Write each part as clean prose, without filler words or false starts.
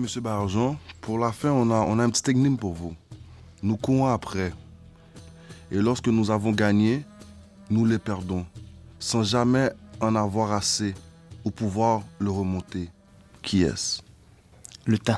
Monsieur Barjon, pour la fin, on a un petit énigme pour vous. Nous courons après. Et lorsque nous avons gagné, nous les perdons, sans jamais en avoir assez ou pouvoir le remonter. Qui est-ce? Le temps.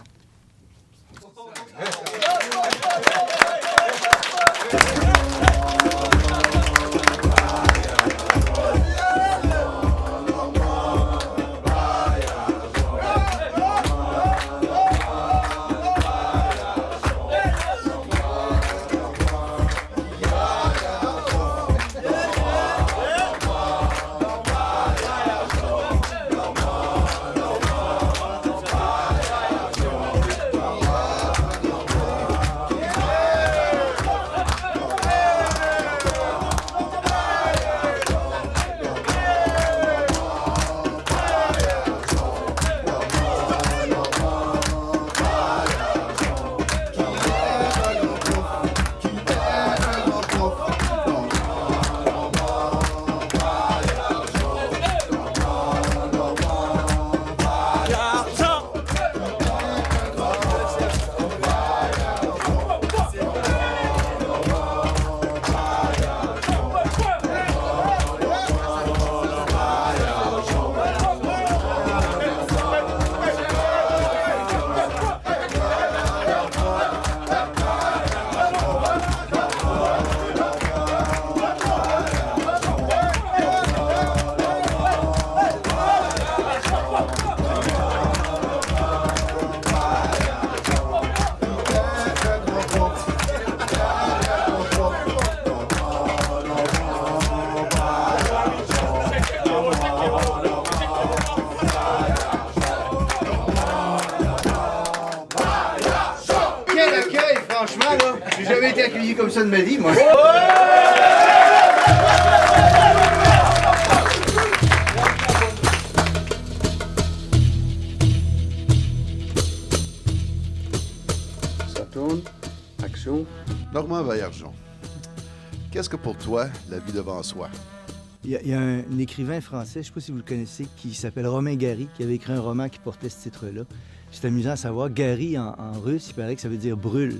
Franchement, là, j'ai jamais été accueilli comme ça de ma vie, moi. Ça tourne. Action. Normand Baillargeon, qu'est-ce que pour toi, la vie devant soi? Il y a un écrivain français, je ne sais pas si vous le connaissez, qui s'appelle Romain Gary, qui avait écrit un roman qui portait ce titre-là. C'est amusant à savoir. Gary, en russe, il paraît que ça veut dire brûle.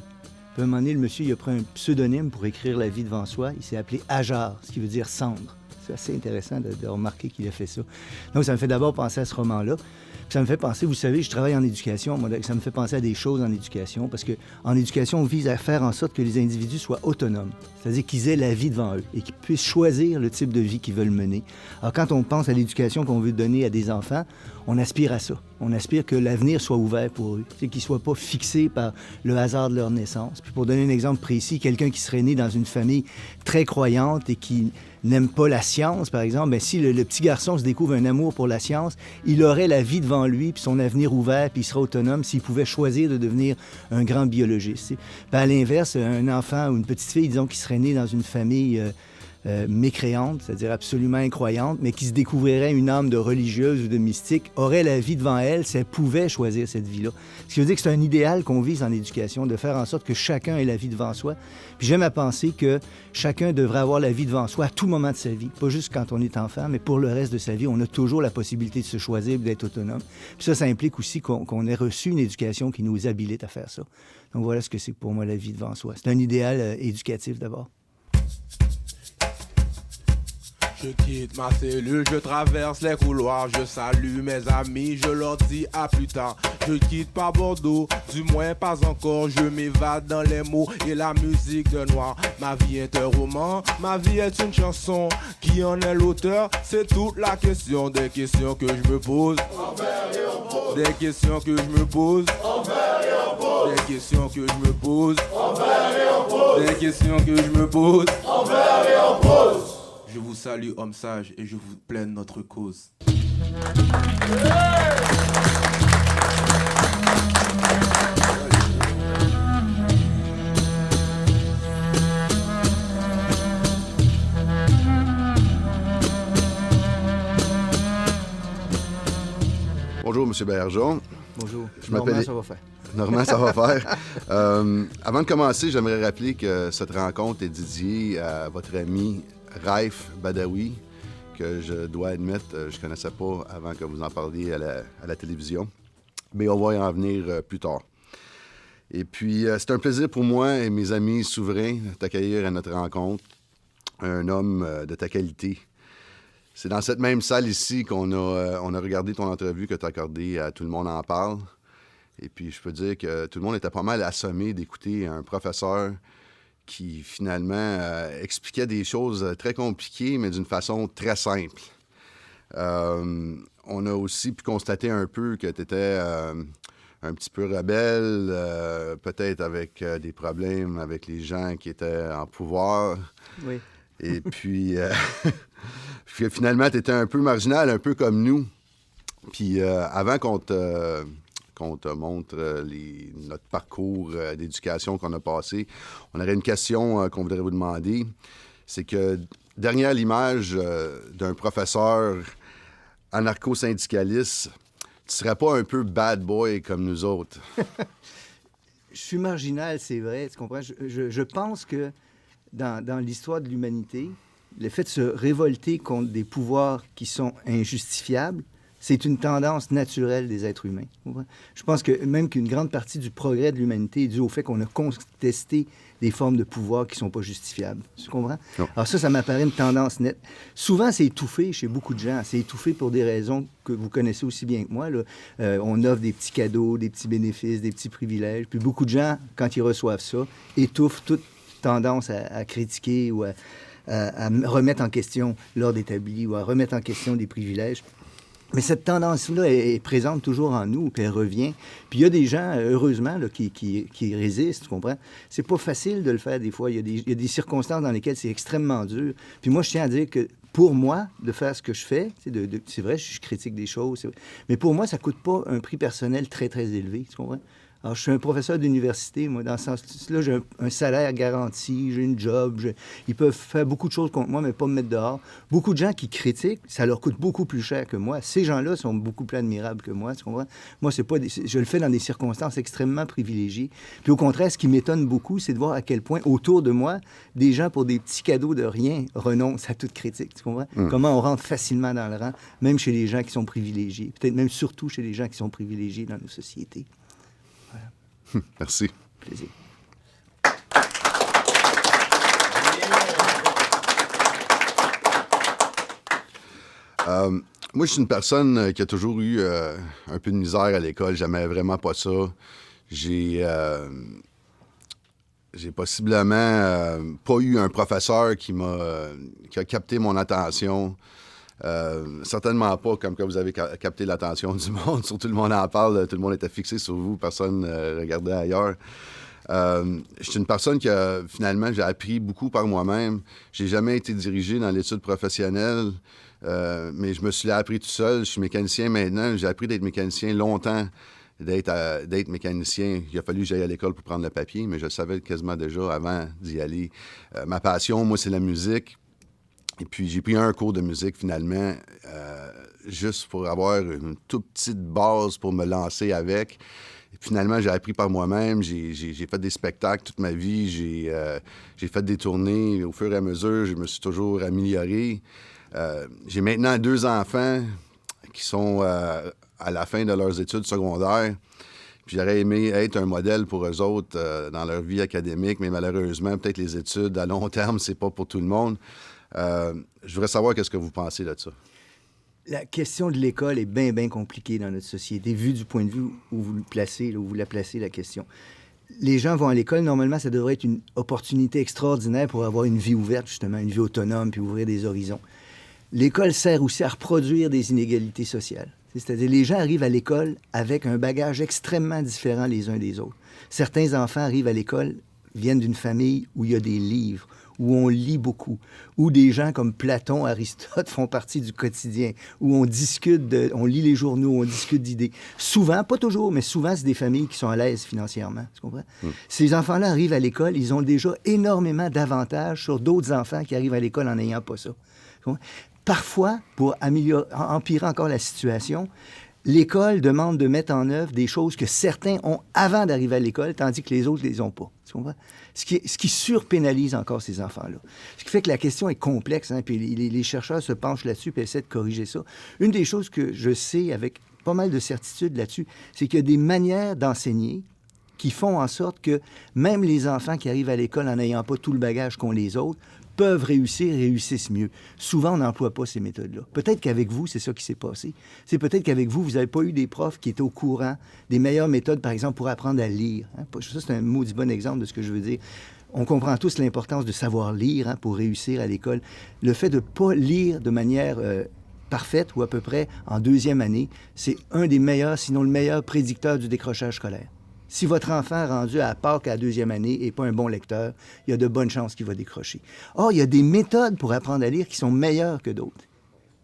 Puis à un moment donné, le monsieur, il a pris un pseudonyme pour écrire la vie devant soi. Il s'est appelé Ajar, ce qui veut dire cendre. C'est assez intéressant de remarquer qu'il a fait ça. Donc, ça me fait d'abord penser à ce roman-là. Puis ça me fait penser, vous savez, je travaille en éducation. Moi, ça me fait penser à des choses en éducation, parce qu'en éducation, on vise à faire en sorte que les individus soient autonomes. C'est-à-dire qu'ils aient la vie devant eux et qu'ils puissent choisir le type de vie qu'ils veulent mener. Alors, quand on pense à l'éducation qu'on veut donner à des enfants, on aspire à ça. On aspire que l'avenir soit ouvert pour eux, qu'ils ne soient pas fixés par le hasard de leur naissance. Puis pour donner un exemple précis, quelqu'un qui serait né dans une famille très croyante et qui n'aime pas la science, par exemple, bien, si le petit garçon se découvre un amour pour la science, il aurait la vie devant lui, puis son avenir ouvert, puis il sera autonome s'il pouvait choisir de devenir un grand biologiste. Puis à l'inverse, un enfant ou une petite fille, disons, qui serait né dans une famille mécréante, c'est-à-dire absolument incroyante, mais qui se découvrirait une âme de religieuse ou de mystique, aurait la vie devant elle si elle pouvait choisir cette vie-là. Ce qui veut dire que c'est un idéal qu'on vise en éducation, de faire en sorte que chacun ait la vie devant soi. Puis j'aime à penser que chacun devrait avoir la vie devant soi à tout moment de sa vie, pas juste quand on est enfant, mais pour le reste de sa vie, on a toujours la possibilité de se choisir et d'être autonome. Puis ça implique aussi qu'on ait reçu une éducation qui nous habilite à faire ça. Donc voilà ce que c'est pour moi la vie devant soi. C'est un idéal éducatif d'abord. Je quitte ma cellule, je traverse les couloirs, je salue mes amis, je leur dis à plus tard. Je quitte pas Bordeaux, du moins pas encore, je m'évade dans les mots et la musique de noir. Ma vie est un roman, ma vie est une chanson. Qui en est l'auteur? C'est toute la question, des questions que je me pose. Des questions que je me pose. Des questions que je me pose. Des questions que je me pose. Je vous salue, homme sage, et je vous plaide notre cause. Bonjour, M. Baillargeon. Bonjour. Normand, ça va faire. Normand, ça va faire. Avant de commencer, j'aimerais rappeler que cette rencontre est dédiée à votre ami Raif Badawi, que je dois admettre, je ne connaissais pas avant que vous en parliez à la télévision. Mais on va y en venir plus tard. Et puis, c'est un plaisir pour moi et mes amis souverains de t'accueillir à notre rencontre. Un homme de ta qualité. C'est dans cette même salle ici qu'on a regardé ton entrevue que tu as accordée à Tout le monde en parle. Et puis, je peux dire que tout le monde était pas mal assommé d'écouter un professeur qui, finalement, expliquait des choses très compliquées, mais d'une façon très simple. On a aussi pu constater un peu que tu étais un petit peu rebelle, peut-être avec des problèmes avec les gens qui étaient en pouvoir. Oui. Et puis, finalement, tu étais un peu marginal, un peu comme nous. Puis, avant qu'on te montre notre parcours d'éducation qu'on a passé, on aurait une question qu'on voudrait vous demander. C'est que, derrière l'image d'un professeur anarcho-syndicaliste, tu serais pas un peu bad boy comme nous autres? Je suis marginal, c'est vrai, tu comprends? Je pense que dans l'histoire de l'humanité, le fait de se révolter contre des pouvoirs qui sont injustifiables, c'est une tendance naturelle des êtres humains. Je pense que même qu'une grande partie du progrès de l'humanité est due au fait qu'on a contesté des formes de pouvoir qui ne sont pas justifiables. Tu comprends? Non. Alors ça m'apparaît une tendance nette. Souvent, c'est étouffé chez beaucoup de gens. C'est étouffé pour des raisons que vous connaissez aussi bien que moi. Là. On offre des petits cadeaux, des petits bénéfices, des petits privilèges. Puis beaucoup de gens, quand ils reçoivent ça, étouffent toute tendance à critiquer ou à remettre en question l'ordre établi ou à remettre en question des privilèges. Mais cette tendance-là est présente toujours en nous, puis elle revient. Puis il y a des gens, heureusement, là, qui résistent, tu comprends? C'est pas facile de le faire des fois. Il y a des circonstances dans lesquelles c'est extrêmement dur. Puis moi, je tiens à dire que pour moi, de faire ce que je fais, c'est vrai, je critique des choses, mais pour moi, ça coûte pas un prix personnel très, très élevé, tu comprends? Alors, je suis un professeur d'université, moi, dans ce sens-là, j'ai un salaire garanti, j'ai une job, ils peuvent faire beaucoup de choses contre moi, mais pas me mettre dehors. Beaucoup de gens qui critiquent, ça leur coûte beaucoup plus cher que moi. Ces gens-là sont beaucoup plus admirables que moi, tu comprends? Moi, je le fais dans des circonstances extrêmement privilégiées. Puis au contraire, ce qui m'étonne beaucoup, c'est de voir à quel point, autour de moi, des gens, pour des petits cadeaux de rien, renoncent à toute critique, tu comprends? Comment on rentre facilement dans le rang, même chez les gens qui sont privilégiés. Peut-être même surtout chez les gens qui sont privilégiés dans nos sociétés. Merci. Plaisir. Moi, je suis une personne qui a toujours eu un peu de misère à l'école. J'aimais vraiment pas ça. J'ai possiblement pas eu un professeur qui a capté mon attention. Certainement pas comme quand vous avez capté l'attention du monde. Surtout le monde en parle, tout le monde était fixé sur vous, personne regardait ailleurs. Je suis une personne que finalement j'ai appris beaucoup par moi-même. J'ai jamais été dirigé dans l'étude professionnelle, mais je me suis appris tout seul. Je suis mécanicien maintenant. J'ai appris d'être mécanicien longtemps, d'être mécanicien. Il a fallu que j'aille à l'école pour prendre le papier, mais je le savais quasiment déjà avant d'y aller. Ma passion, moi, c'est la musique. Et puis, j'ai pris un cours de musique, finalement, juste pour avoir une toute petite base pour me lancer avec. Et finalement, j'ai appris par moi-même. J'ai fait des spectacles toute ma vie. J'ai fait des tournées. Au fur et à mesure, je me suis toujours amélioré. J'ai maintenant 2 enfants qui sont à la fin de leurs études secondaires. Puis j'aurais aimé être un modèle pour eux autres dans leur vie académique, mais malheureusement, peut-être les études à long terme, c'est pas pour tout le monde. Je voudrais savoir qu'est-ce que vous pensez de ça. La question de l'école est bien, bien compliquée dans notre société, vu du point de vue où vous le placez, là, où vous la placez, la question. Les gens vont à l'école, normalement, ça devrait être une opportunité extraordinaire pour avoir une vie ouverte, justement, une vie autonome, puis ouvrir des horizons. L'école sert aussi à reproduire des inégalités sociales. C'est-à-dire, les gens arrivent à l'école avec un bagage extrêmement différent les uns des autres. Certains enfants arrivent à l'école, viennent d'une famille où il y a des livres, où on lit beaucoup, où des gens comme Platon, Aristote font partie du quotidien, où on discute, on lit les journaux, on discute d'idées. Souvent, pas toujours, mais souvent, c'est des familles qui sont à l'aise financièrement, tu comprends? Ces enfants-là arrivent à l'école, ils ont déjà énormément d'avantages sur d'autres enfants qui arrivent à l'école en n'ayant pas ça. Parfois, pour empirer encore la situation, l'école demande de mettre en œuvre des choses que certains ont avant d'arriver à l'école, tandis que les autres ne les ont pas. Tu comprends? Ce qui surpénalise encore ces enfants-là. Ce qui fait que la question est complexe, hein, puis les chercheurs se penchent là-dessus et essaient de corriger ça. Une des choses que je sais avec pas mal de certitudes là-dessus, c'est qu'il y a des manières d'enseigner qui font en sorte que même les enfants qui arrivent à l'école en n'ayant pas tout le bagage qu'ont les autres peuvent réussissent mieux. Souvent, on n'emploie pas ces méthodes-là. Peut-être qu'avec vous, c'est ça qui s'est passé. C'est peut-être qu'avec vous, vous n'avez pas eu des profs qui étaient au courant des meilleures méthodes, par exemple, pour apprendre à lire. Hein? Ça, c'est un maudit bon exemple de ce que je veux dire. On comprend tous l'importance de savoir lire, hein, pour réussir à l'école. Le fait de ne pas lire de manière parfaite ou à peu près en deuxième année, c'est un des meilleurs, sinon le meilleur prédicteur du décrochage scolaire. Si votre enfant rendu à Pâques à la deuxième année n'est pas un bon lecteur, il y a de bonnes chances qu'il va décrocher. Or, il y a des méthodes pour apprendre à lire qui sont meilleures que d'autres.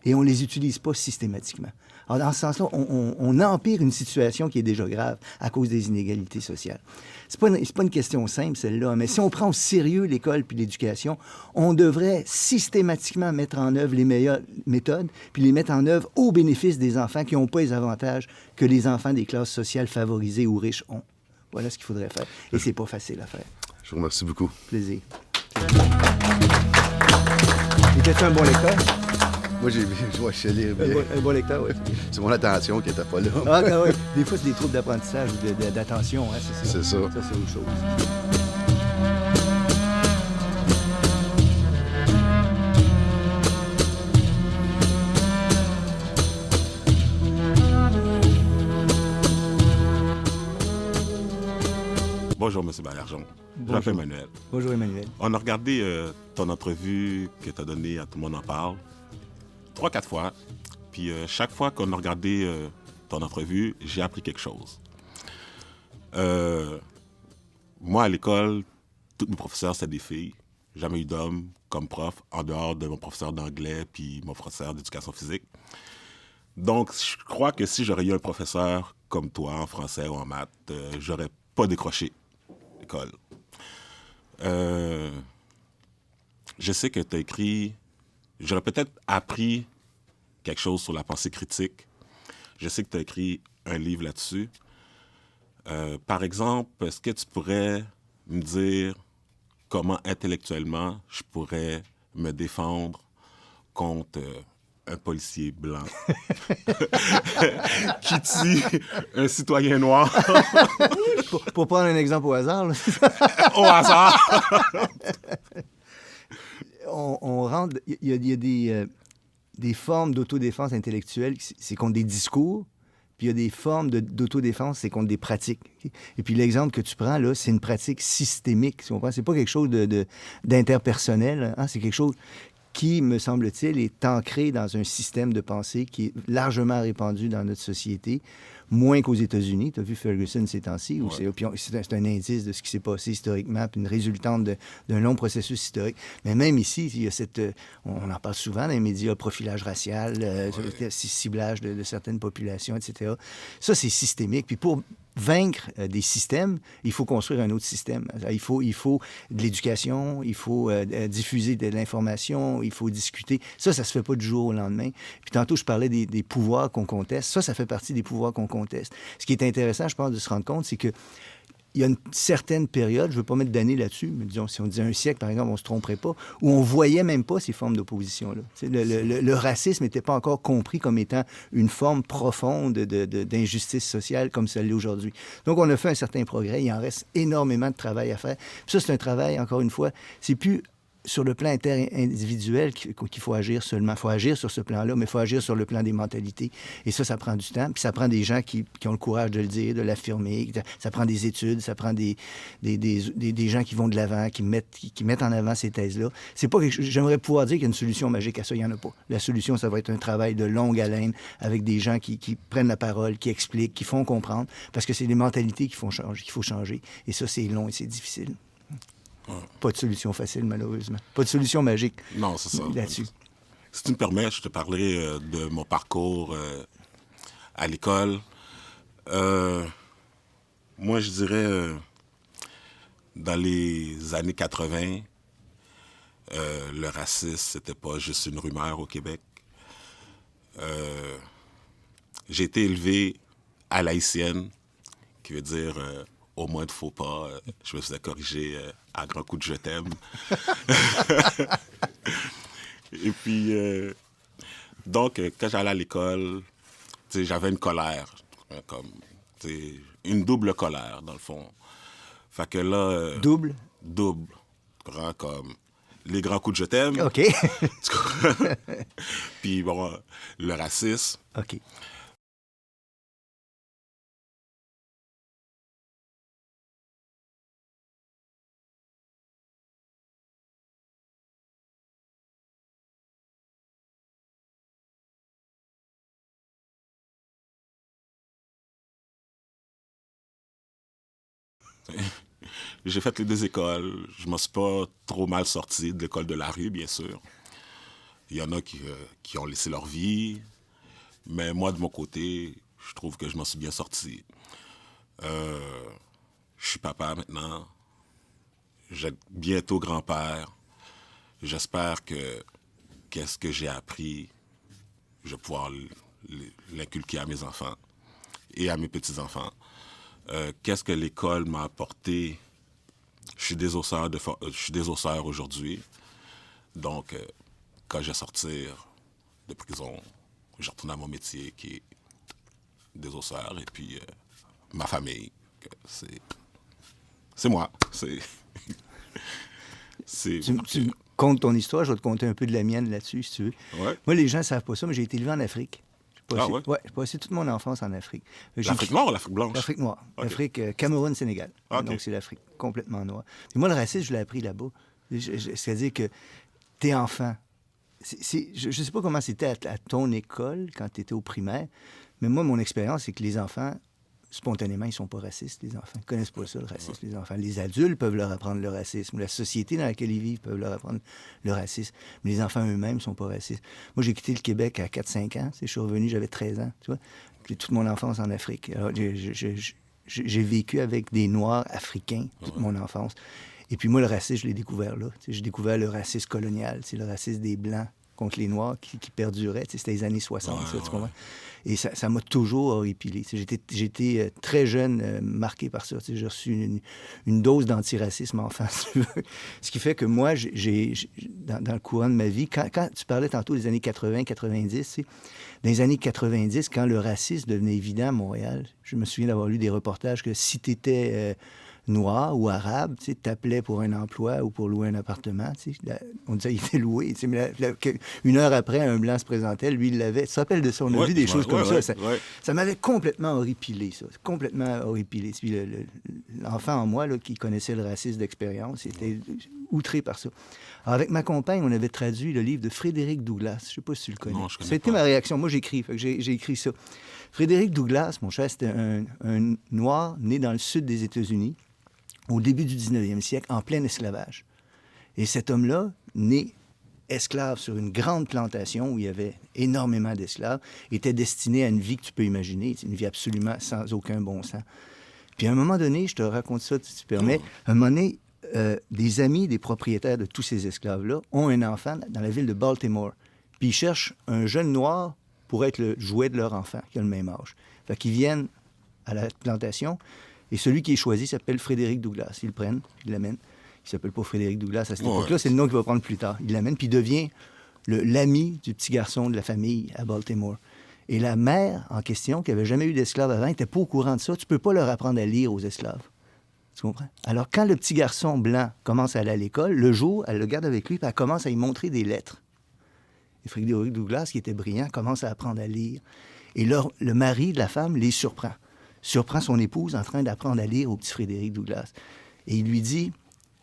Et on ne les utilise pas systématiquement. Alors, dans ce sens-là, on empire une situation qui est déjà grave à cause des inégalités sociales. C'est pas une question simple, celle-là, mais si on prend au sérieux l'école puis l'éducation, on devrait systématiquement mettre en œuvre les meilleures méthodes puis les mettre en œuvre au bénéfice des enfants qui n'ont pas les avantages que les enfants des classes sociales favorisées ou riches ont. Voilà ce qu'il faudrait faire. Et c'est pas facile à faire. Je vous remercie beaucoup. Plaisir. Étais-tu un bon lecteur? Moi, je sais lire bien. Un bon lecteur, oui. C'est mon attention qui n'était pas là. Ah, oui. Des fois, c'est des troubles d'apprentissage ou d'attention, hein, c'est ça. C'est ça. Ça, c'est autre chose. Bonjour, M. Baillargeon. Je m'appelle Emmanuel. Bonjour, Emmanuel. On a regardé ton entrevue que tu as donnée à Tout le monde en parle 3-4 fois. Puis chaque fois qu'on a regardé ton entrevue, j'ai appris quelque chose. Moi, à l'école, tous mes professeurs, c'était des filles. Jamais eu d'hommes comme prof, en dehors de mon professeur d'anglais puis mon professeur d'éducation physique. Donc, je crois que si j'aurais eu un professeur comme toi, en français ou en maths, j'aurais pas décroché l'école. Je sais que tu as écrit... J'aurais peut-être appris quelque chose sur la pensée critique. Je sais que tu as écrit un livre là-dessus. Par exemple, est-ce que tu pourrais me dire comment intellectuellement je pourrais me défendre contre un policier blanc qui tue un citoyen noir? Pour prendre un exemple au hasard, là. Au hasard! on rentre... Il y a des formes d'autodéfense intellectuelle, c'est contre des discours, puis il y a des formes d'autodéfense, c'est contre des pratiques. Et puis l'exemple que tu prends, là, c'est une pratique systémique. Si on comprend? C'est pas quelque chose d'interpersonnel, hein? C'est quelque chose qui, me semble-t-il, est ancré dans un système de pensée qui est largement répandu dans notre société, moins qu'aux États-Unis. Tu as vu Ferguson ces temps-ci, où c'est un indice de ce qui s'est passé historiquement, puis une résultante d'un long processus historique. Mais même ici, il y a on en parle souvent dans les médias, profilage racial, ciblage de certaines populations, etc. Ça, c'est systémique. Puis pour vaincre des systèmes, il faut construire un autre système. Il faut de l'éducation, il faut diffuser de l'information, il faut discuter. Ça se fait pas du jour au lendemain. Puis tantôt, je parlais des pouvoirs qu'on conteste. Ça fait partie des pouvoirs qu'on conteste. Ce qui est intéressant, je pense, de se rendre compte, c'est que il y a une certaine période, je ne veux pas mettre d'années là-dessus, mais disons, si on disait un siècle, par exemple, on ne se tromperait pas, où on ne voyait même pas ces formes d'opposition-là. Le racisme n'était pas encore compris comme étant une forme profonde d'injustice sociale comme ça l'est aujourd'hui. Donc, on a fait un certain progrès. Il en reste énormément de travail à faire. Puis ça, c'est un travail, encore une fois, c'est plus sur le plan interindividuel qu'il faut agir seulement. Il faut agir sur ce plan-là, mais il faut agir sur le plan des mentalités. Et ça prend du temps. Puis ça prend des gens qui ont le courage de le dire, de l'affirmer. Ça prend des études, ça prend des gens qui vont de l'avant, qui mettent en avant ces thèses-là. C'est pas j'aimerais pouvoir dire qu'il y a une solution magique à ça. Il n'y en a pas. La solution, ça va être un travail de longue haleine avec des gens qui prennent la parole, qui expliquent, qui font comprendre, parce que c'est les mentalités qu'il faut changer. Et ça, c'est long et c'est difficile. Pas de solution facile, malheureusement. Pas de solution magique. Non, c'est ça. Là-dessus. Si tu me permets, je te parlerai de mon parcours à l'école. Moi, je dirais, dans les années 80, le racisme, c'était pas juste une rumeur au Québec. J'ai été élevé à l'haïtienne, qui veut dire... au moins de faux pas, je me faisais corriger à grands coups de « je t'aime ». Et puis, donc, quand j'allais à l'école, tu sais, j'avais une colère, comme, tu sais, une double colère, dans le fond. Fait que là... Double? Double. Grand comme les grands coups de je t'aime. OK. Puis bon, le racisme. OK. J'ai fait les 2 écoles. Je m'en suis pas trop mal sorti de l'école de la rue, bien sûr. Il y en a qui ont laissé leur vie. Mais moi, de mon côté, je trouve que je m'en suis bien sorti. Je suis papa maintenant. J'ai bientôt grand-père. J'espère que qu'est-ce que j'ai appris, je vais pouvoir l'inculquer à mes enfants et à mes petits-enfants. Qu'est-ce que l'école m'a apporté? Je suis désosseur aujourd'hui. Donc, quand je vais sortir de prison, je retourne à mon métier qui est désosseur. Et puis, ma famille, c'est moi. Tu me contes ton histoire, je vais te conter un peu de la mienne là-dessus, si tu veux. Ouais. Moi, les gens ne savent pas ça, mais j'ai été élevé en Afrique. Ouais? Ouais, j'ai passé toute mon enfance en Afrique. L'Afrique noire ou l'Afrique blanche? L'Afrique noire. Okay. L'Afrique, Cameroun, Sénégal. Okay. Donc, c'est l'Afrique complètement noire. Et moi, le racisme, je l'ai appris là-bas. C'est-à-dire que t'es enfant. Je ne sais pas comment c'était à ton école quand tu étais au primaire, mais moi, mon expérience, c'est que les enfants, spontanément, ils ne sont pas racistes, les enfants. Ils ne connaissent pas ça, le racisme, les enfants. Les adultes peuvent leur apprendre le racisme. La société dans laquelle ils vivent peuvent leur apprendre le racisme. Mais les enfants eux-mêmes ne sont pas racistes. Moi, j'ai quitté le Québec à 4-5 ans. Je suis revenu, j'avais 13 ans, tu vois. J'ai toute mon enfance en Afrique. Alors, j'ai vécu avec des Noirs africains toute mon enfance. Et puis moi, le racisme, je l'ai découvert là. J'ai découvert le racisme colonial, le racisme des Blancs contre les Noirs qui perdurait. C'était les années 60, tu comprends? Et ça m'a toujours horripilé. J'ai été très jeune marqué par ça. J'ai reçu une dose d'antiracisme enfant, si tu veux. Ce qui fait que moi, dans le courant de ma vie, quand tu parlais tantôt des années 80-90, dans les années 90, quand le racisme devenait évident à Montréal, je me souviens d'avoir lu des reportages que si tu étais noir ou arabe, tu t'appelais pour un emploi ou pour louer un appartement, on disait qu'il était loué. Mais une heure après, un Blanc se présentait, lui, il l'avait. Tu te rappelles de ça? On a vu des choses comme ça. Ça m'avait complètement horripilé, ça. Complètement horripilé. Puis l'enfant en moi, là, qui connaissait le racisme d'expérience, était outré par ça. Alors, avec ma compagne, on avait traduit le livre de Frédéric Douglass. Je ne sais pas si tu le connais. Non, je connais C'était pas. ma réaction. Moi, j'ai écrit ça. Frédéric Douglass, mon cher, c'était un Noir né dans le sud des États-Unis au début du 19e siècle, en plein esclavage. Et cet homme-là, né esclave sur une grande plantation où il y avait énormément d'esclaves, était destiné à une vie que tu peux imaginer, une vie absolument sans aucun bon sens. Puis à un moment donné, je te raconte ça, si tu permets, à un moment donné, des amis des propriétaires de tous ces esclaves-là ont un enfant dans la ville de Baltimore. Puis ils cherchent un jeune noir pour être le jouet de leur enfant, qui a le même âge. Fait qu'ils viennent à la plantation, et celui qui est choisi s'appelle Frédéric Douglass. Ils le prennent, ils l'amènent. Il s'appelle pas Frédéric Douglass à cette époque-là, c'est le nom qu'il va prendre plus tard. Il l'amène, puis il devient l'ami du petit garçon de la famille à Baltimore. Et la mère en question, qui n'avait jamais eu d'esclave avant, n'était pas au courant de ça. Tu peux pas leur apprendre à lire aux esclaves. Tu comprends? Alors, quand le petit garçon blanc commence à aller à l'école, le jour, elle le garde avec lui, puis elle commence à lui montrer des lettres. Et Frédéric Douglass, qui était brillant, commence à apprendre à lire. Et le mari de la femme les surprend son épouse en train d'apprendre à lire au petit Frédéric Douglass. Et il lui dit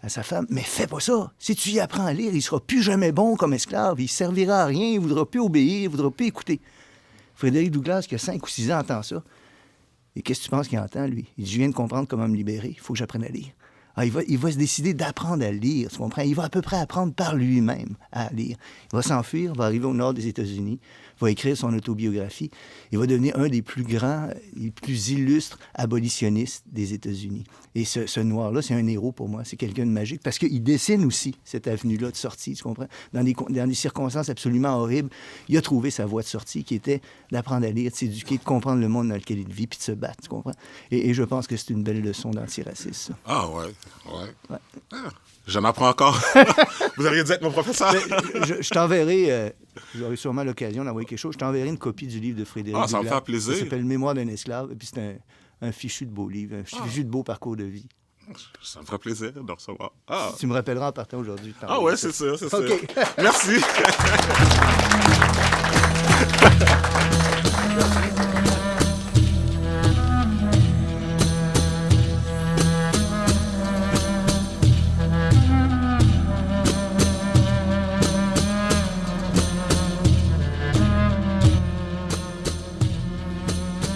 à sa femme, « Mais fais pas ça! Si tu y apprends à lire, il sera plus jamais bon comme esclave, il servira à rien, il voudra plus obéir, il voudra plus écouter. » Frédéric Douglass, qui a 5 ou 6 ans, entend ça. Et qu'est-ce que tu penses qu'il entend, lui? Il dit, « Je viens de comprendre comment me libérer, il faut que j'apprenne à lire. » Alors, il va se décider d'apprendre à lire, tu comprends? Il va à peu près apprendre par lui-même à lire. Il va s'enfuir, va arriver au nord des États-Unis, va écrire son autobiographie. Il va devenir un des plus grands, les plus illustres abolitionnistes des États-Unis. Et ce noir-là, c'est un héros pour moi. C'est quelqu'un de magique parce qu'il dessine aussi cette avenue-là de sortie, tu comprends? Dans des circonstances absolument horribles, il a trouvé sa voie de sortie qui était d'apprendre à lire, de s'éduquer, de comprendre le monde dans lequel il vit, puis de se battre, tu comprends? Et je pense que c'est une belle leçon d'antiracisme, ça. Ah ouais. Ah, j'en apprends encore. Vous auriez dû être mon professeur. Je t'enverrai Vous aurez sûrement l'occasion d'envoyer quelque chose. Je t'enverrai une copie du livre de Frédéric Ça me Douglas. fait plaisir. Ça s'appelle Mémoire d'un esclave. Et puis c'est un fichu de beau livre, un fichu de beau parcours de vie. Ça me ferait plaisir de recevoir. Tu me rappelleras en partant aujourd'hui. Ouais, c'est sûr, c'est sûr. OK. Merci.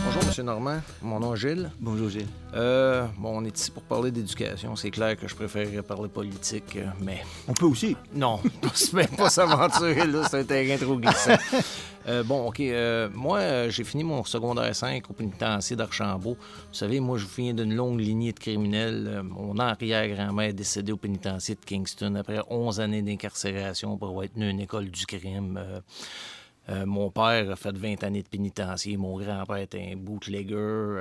Bonjour, M. Normand. Mon nom est Gilles. Bonjour, Gilles. On est ici pour parler d'éducation. C'est clair que je préférerais parler politique, mais... On peut aussi. Non, c'est même pas s'aventurer, là. C'est un terrain trop glissant. Moi, j'ai fini mon secondaire 5 au pénitencier d'Archambault. Vous savez, moi, je viens d'une longue lignée de criminels. Mon arrière-grand-mère est décédée au pénitencier de Kingston après 11 années d'incarcération pour avoir tenu une école du crime. Mon père a fait 20 années de pénitencier. Mon grand-père était un bootlegger.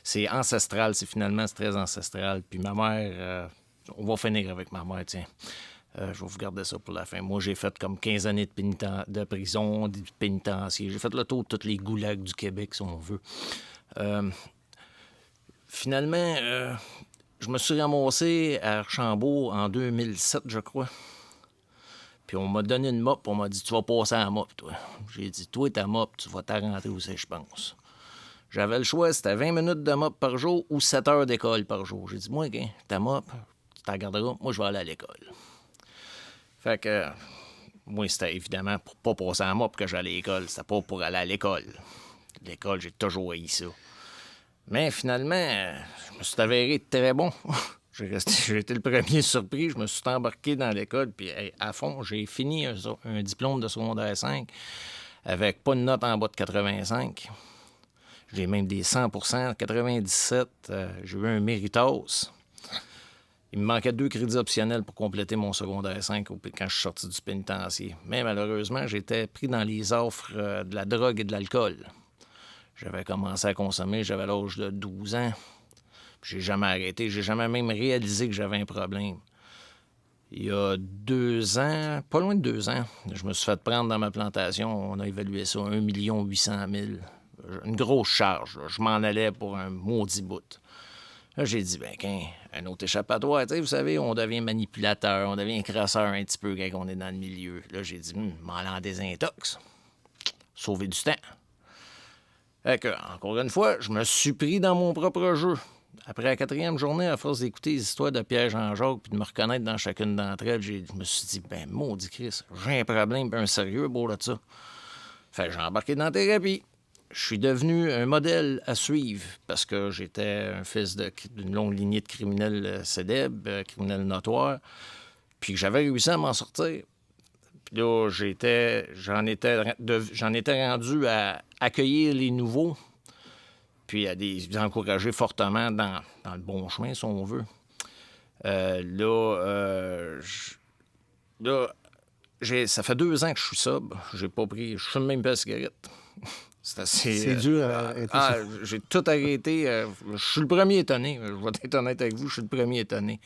C'est ancestral, c'est très ancestral. Puis ma mère, on va finir avec ma mère, tiens. Je vais vous garder ça pour la fin. Moi, j'ai fait comme 15 années de prison, de pénitencier. J'ai fait le tour de tous les goulags du Québec, si on veut. Finalement, je me suis ramassé à Archambault en 2007, je crois. Puis on m'a donné une mop, on m'a dit « Tu vas passer à la mop, toi. » J'ai dit « Toi, ta mop, tu vas t'arrentrer aussi, je pense. » J'avais le choix, c'était 20 minutes de mop par jour ou 7 heures d'école par jour. J'ai dit « Moi, OK, ta mop, tu t'en garderas, moi, je vais aller à l'école. » Fait que, moi, c'était évidemment pour pas passer à la mop que j'allais à l'école. C'était pas pour aller à l'école. L'école, j'ai toujours haï ça. Mais finalement, je me suis avéré très bon. J'ai été le premier surpris. Je me suis embarqué dans l'école, puis à fond, j'ai fini un diplôme de secondaire 5 avec pas de note en bas de 85. J'ai même des 100%, 97. J'ai eu un méritos. Il me manquait 2 crédits optionnels pour compléter mon secondaire 5 quand je suis sorti du pénitencier. Mais malheureusement, j'étais pris dans les offres de la drogue et de l'alcool. J'avais commencé à consommer, j'avais l'âge de 12 ans. J'ai jamais arrêté. J'ai jamais même réalisé que j'avais un problème. Il y a 2 ans, pas loin de 2 ans, je me suis fait prendre dans ma plantation. On a évalué ça à 1 800 000. Une grosse charge. Là. Je m'en allais pour un maudit bout. Là, j'ai dit, un autre échappatoire. Tu sais, vous savez, on devient manipulateur, on devient crasseur un petit peu quand on est dans le milieu. Là, j'ai dit, m'en aller en désintox. Sauver du temps. Fait que, encore une fois, je me suis pris dans mon propre jeu. Après la 4e journée, à force d'écouter les histoires de Pierre-Jean-Jacques puis de me reconnaître dans chacune d'entre elles, je me suis dit, maudit Christ, j'ai un problème puis un sérieux beau là de ça. Fait que j'ai embarqué dans la thérapie. Je suis devenu un modèle à suivre parce que j'étais un fils d'une longue lignée de criminels célèbres, criminels notoires, puis que j'avais réussi à m'en sortir. Puis là, j'en étais rendu à accueillir les nouveaux, puis à les encourager fortement dans le bon chemin, si on veut. Ça fait 2 ans que je suis sobre. Je fume même pas la cigarette. C'est dur à arrêter ça. J'ai tout arrêté. Je suis le premier étonné. Je vais être honnête avec vous, je suis le premier étonné.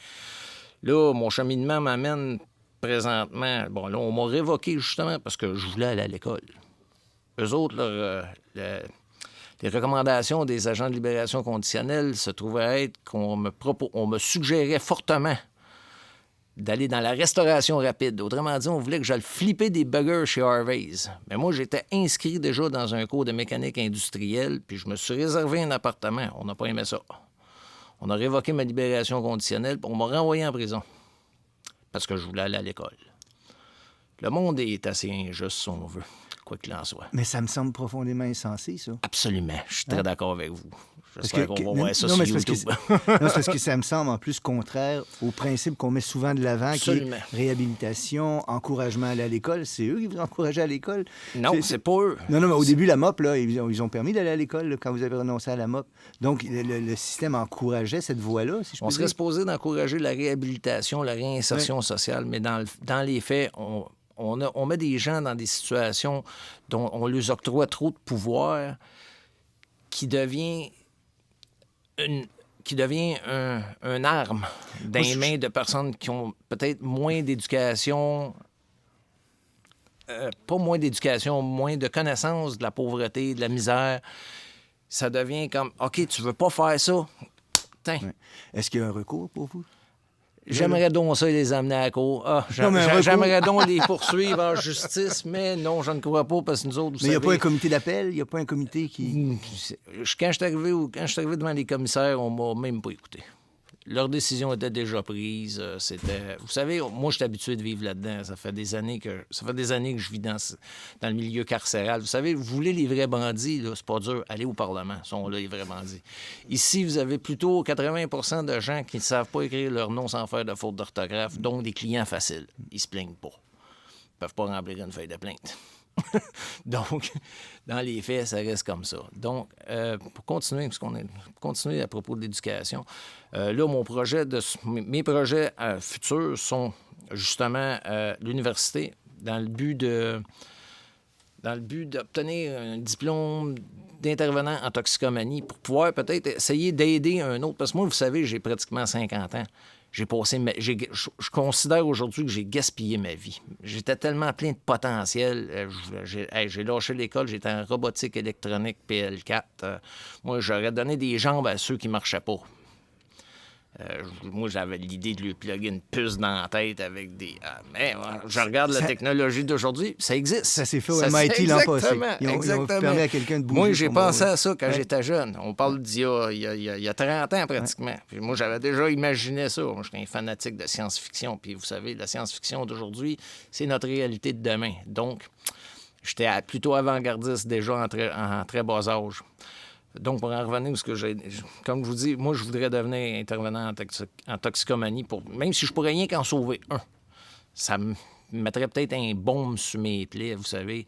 Là, mon cheminement m'amène présentement... Bon, là, on m'a révoqué justement parce que je voulais aller à l'école. Eux autres, les recommandations des agents de libération conditionnelle se trouvaient être qu'on me suggérait fortement d'aller dans la restauration rapide. Autrement dit, on voulait que j'aille flipper des burgers chez Harvey's. Mais moi, j'étais inscrit déjà dans un cours de mécanique industrielle, puis je me suis réservé un appartement. On n'a pas aimé ça. On a révoqué ma libération conditionnelle, puis on m'a renvoyé en prison. Parce que je voulais aller à l'école. Le monde est assez injuste, si on veut, quoi qu'il en soit. Mais ça me semble profondément insensé, ça. Absolument. Je suis très d'accord avec vous. J'espère qu'on va voir ça non, sur mais YouTube. c'est parce que ça me semble en plus contraire au principe qu'on met souvent de l'avant, Absolument. qui est réhabilitation, encouragement à aller à l'école. C'est eux qui vous encourageaient à l'école? Non, c'est pas eux. Non, mais au début, la MOP, là, ils ont permis d'aller à l'école là, quand vous avez renoncé à la MOP. Donc, le système encourageait cette voie-là, si je On peux serait dire. supposé d'encourager la réhabilitation, la réinsertion sociale, mais dans les faits, on met des gens dans des situations dont on leur octroie trop de pouvoir qui devient un arme dans les mains de personnes qui ont peut-être moins d'éducation pas moins d'éducation, moins de connaissance de la pauvreté, de la misère. Ça devient comme, OK, tu veux pas faire ça? Tiens. Ouais. Est-ce qu'il y a un recours pour vous? J'aimerais donc ça les amener à la cour. J'aimerais donc les poursuivre en justice, mais non, je ne crois pas parce que nous autres, Mais il n'y a pas un comité d'appel? Il n'y a pas un comité qui... Quand je suis arrivé devant les commissaires, on m'a même pas écouté. Leur décision était déjà prise. Vous savez, moi, je suis habitué de vivre là-dedans. Ça fait des années que je vis dans le milieu carcéral. Vous savez, vous voulez les vrais bandits, là, c'est pas dur. Allez au Parlement, ils sont là, les vrais bandits. Ici, vous avez plutôt 80% de gens qui ne savent pas écrire leur nom sans faire de faute d'orthographe, donc des clients faciles. Ils se plaignent pas. Ils peuvent pas remplir une feuille de plainte. Donc, dans les faits, ça reste comme ça. Donc, pour continuer, continuer à propos de l'éducation, là, mes projets futurs sont justement l'université dans le but d'obtenir un diplôme d'intervenant en toxicomanie pour pouvoir peut-être essayer d'aider un autre. Parce que moi, vous savez, j'ai pratiquement 50 ans. Je considère aujourd'hui que j'ai gaspillé ma vie. J'étais tellement plein de potentiel. J'ai lâché l'école, j'étais en robotique électronique PL4. Moi, j'aurais donné des jambes à ceux qui ne marchaient pas. Moi, j'avais l'idée de lui plugger une puce dans la tête avec des... mais je regarde la technologie d'aujourd'hui, ça existe. Ça s'est fait au MIT l'an passé. Ils ont permis à quelqu'un de bouger. Moi, j'ai pensé à ça quand j'étais jeune. On parle d'il y a 30 ans pratiquement. Puis moi, j'avais déjà imaginé ça. Moi, j'étais un fanatique de science-fiction. Puis vous savez, la science-fiction d'aujourd'hui, c'est notre réalité de demain. Donc, j'étais plutôt avant-gardiste déjà en très bas âge. Donc, pour en revenir, comme je vous dis, moi, je voudrais devenir intervenant en toxicomanie, même si je pourrais rien qu'en sauver un. Ça me mettrait peut-être un baume sur mes plaies, vous savez.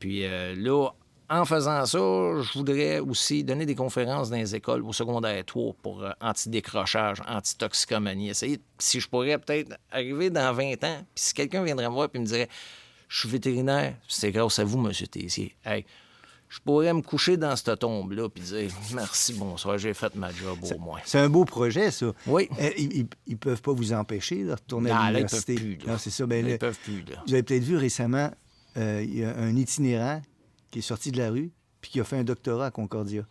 Puis là, en faisant ça, je voudrais aussi donner des conférences dans les écoles au secondaire 3 pour anti-décrochage, anti-toxicomanie. Essayer, si je pourrais peut-être arriver dans 20 ans, puis si quelqu'un viendrait me voir et me dirait « Je suis vétérinaire, c'est grâce à vous, M. Tessier. Hey, je pourrais me coucher dans cette tombe-là puis dire « Merci, bonsoir, j'ai fait ma job au moins. » C'est un beau projet, ça. Oui. Ils peuvent pas vous empêcher de retourner à l'université. Là, ils peuvent plus. Là. Non, c'est ça. Là, ils peuvent plus. Là. Vous avez peut-être vu récemment, il y a un itinérant qui est sorti de la rue puis qui a fait un doctorat à Concordia.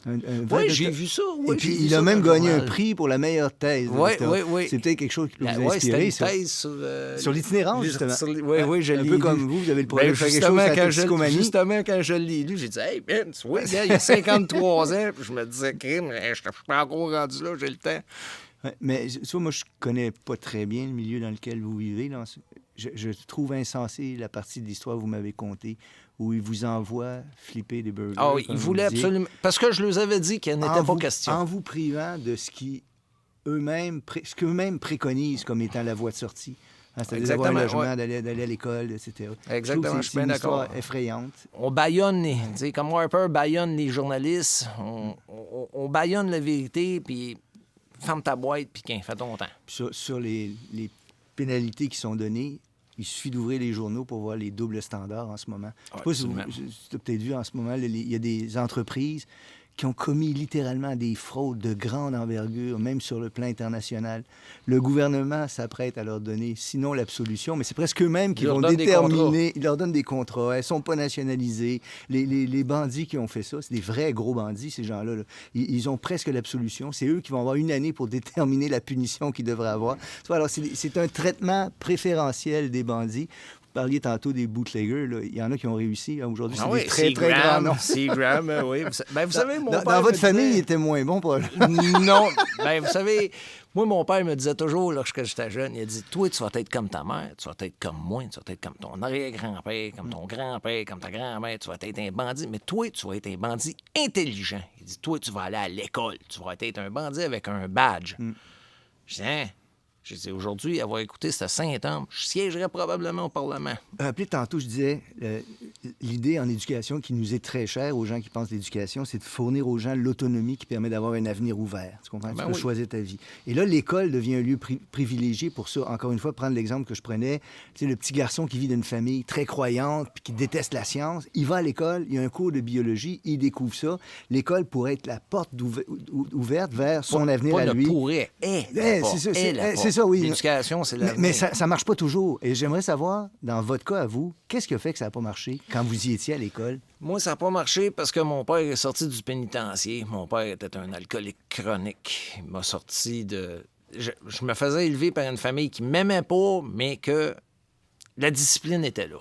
Oui, j'ai vu ça. Et puis, il a même gagné un prix pour la meilleure thèse. Oui. C'est peut-être quelque chose qui peut vous inspirer. C'était une thèse sur l'itinérance, justement. Oui, je l'ai lu. Un peu comme vous avez le projet de faire quelque chose sur la toxicomanie. Justement, quand je l'ai lu, j'ai dit « Hey, Ben, tu vois, il y a 53 ans. » Puis je me disais « Crime, je suis pas encore rendu là, j'ai le temps. » Mais moi, je connais pas très bien le milieu dans lequel vous vivez. Je trouve insensé la partie de l'histoire que vous m'avez contée où ils vous envoient flipper des burgers. Ah oui, ils voulaient absolument... Parce que je leur avais dit qu'il n'était pas question. En vous privant de ce qu'eux-mêmes préconisent comme étant la voie de sortie. C'est-à-dire d'avoir un logement, d'aller à l'école, etc. Exactement, je suis bien d'accord. C'est une histoire effrayante. On bâillonne, comme Harper bâillonne les journalistes, on bâillonne la vérité, puis ferme ta boîte, puis fais ton temps. Sur les pénalités qui sont données, il suffit d'ouvrir les journaux pour voir les doubles standards en ce moment. Je ne sais pas si tu as peut-être vu en ce moment, il y a des entreprises qui ont commis littéralement des fraudes de grande envergure, même sur le plan international. Le gouvernement s'apprête à leur donner, sinon l'absolution, mais c'est presque eux-mêmes qui vont déterminer... Ils leur donnent des contrats, elles ne sont pas nationalisées. Les bandits qui ont fait ça, c'est des vrais gros bandits, ces gens-là. Là. Ils ont presque l'absolution. C'est eux qui vont avoir une année pour déterminer la punition qu'ils devraient avoir. Alors, c'est un traitement préférentiel des bandits. Vous parliez tantôt des bootleggers. Là. Il y en a qui ont réussi. Aujourd'hui, c'est des très, très grands noms. Seagram, oui. Vous savez, mon père... Dans votre famille, il était moins bon pour... Non. Vous savez, moi, mon père me disait toujours, lorsque j'étais jeune, il a dit « Toi, tu vas être comme ta mère, tu vas être comme moi, tu vas être comme ton arrière-grand-père, comme ton grand-père, comme ta grand-mère, tu vas être un bandit. Mais toi, tu vas être un bandit intelligent. » Il dit « Toi, tu vas aller à l'école. Tu vas être un bandit avec un badge. Je dis « Hein? » J'ai dit, aujourd'hui, avoir écouté ce Saint-Homme, je siégerais probablement au Parlement. Appelé tantôt, je disais, l'idée en éducation qui nous est très chère aux gens qui pensent l'éducation, c'est de fournir aux gens l'autonomie qui permet d'avoir un avenir ouvert. Tu comprends? Tu peux choisir ta vie. Et là, l'école devient un lieu privilégié pour ça. Encore une fois, prendre l'exemple que je prenais, tu sais, le petit garçon qui vit d'une famille très croyante puis qui déteste la science, il va à l'école, il y a un cours de biologie, il découvre ça. L'école pourrait être la porte ouverte vers son avenir à lui. Pourrait, c'est ça, oui. L'éducation, c'est l'avenir. Mais ça ne marche pas toujours. Et j'aimerais savoir, dans votre cas à vous, qu'est-ce qui a fait que ça n'a pas marché quand vous y étiez à l'école? Moi, ça n'a pas marché parce que mon père est sorti du pénitencier. Mon père était un alcoolique chronique. Il m'a sorti de... Je me faisais élever par une famille qui m'aimait pas, mais que la discipline était là.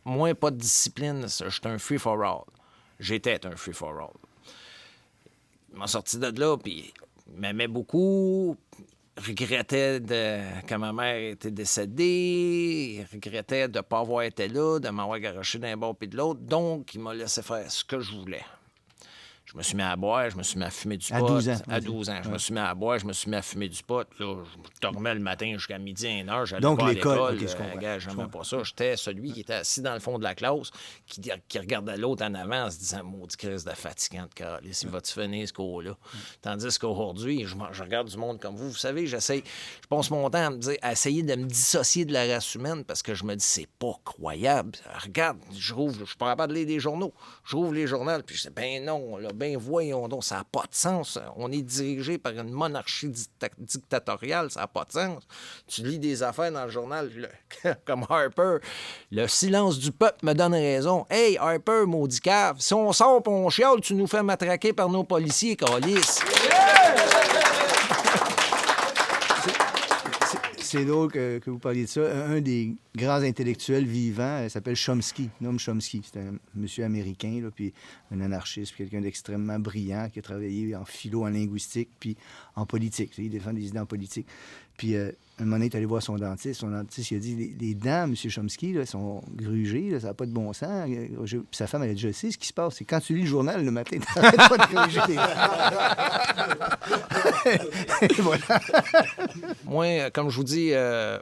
Moi, pas de discipline, j'étais un free-for-all. J'étais un free-for-all. Il m'a sorti de là, puis il m'aimait beaucoup, regrettait que ma mère était décédée, il regrettait de ne pas avoir été là, de m'avoir garoché d'un bord puis de l'autre, donc il m'a laissé faire ce que je voulais. Je me suis mis à boire, je me suis mis à fumer du pot. À 12 ans. Je me suis mis à boire, je me suis mis à fumer du pot. Là, je dormais le matin jusqu'à midi, 1 heure. J'allais donc, pas à l'école. l'école. J'aimais pas ça. J'étais celui qui était assis dans le fond de la classe, qui regardait l'autre en avant en se disant « Maudit crise de fatigante, Carlis, il va-tu finir ce cours-là? » Tandis qu'aujourd'hui, je regarde du monde comme vous. Vous savez, je passe mon temps à essayer de me dissocier de la race humaine parce que je me dis « C'est pas croyable. » Regarde, je suis pas capable de lire des journaux. Je rouvre les journaux, puis je dis « Ben non, là, ben voyons donc, ça n'a pas de sens. On est dirigé par une monarchie dictatoriale, ça n'a pas de sens. Tu lis des affaires dans le journal, comme Harper, le silence du peuple me donne raison. Hey, Harper, maudit cave, si on sort et on chiale, tu nous fais matraquer par nos policiers, câlisse. C'est drôle que vous parliez de ça. Un des grands intellectuels vivants s'appelle Chomsky, Noam Chomsky. C'est un monsieur américain, là, puis un anarchiste, puis quelqu'un d'extrêmement brillant qui a travaillé en philo, en linguistique, puis en politique. Il défend des idées en politique. Puis un moment donné, il est allé voir son dentiste. Son dentiste, il a dit, les dents, M. Chomsky, là, sont grugées, là, ça n'a pas de bon sens. Puis sa femme, elle a dit, je sais ce qui se passe. C'est quand tu lis le journal le matin, tu n'arrêtes pas de gruger tes dents. Voilà. Moi, comme je vous dis,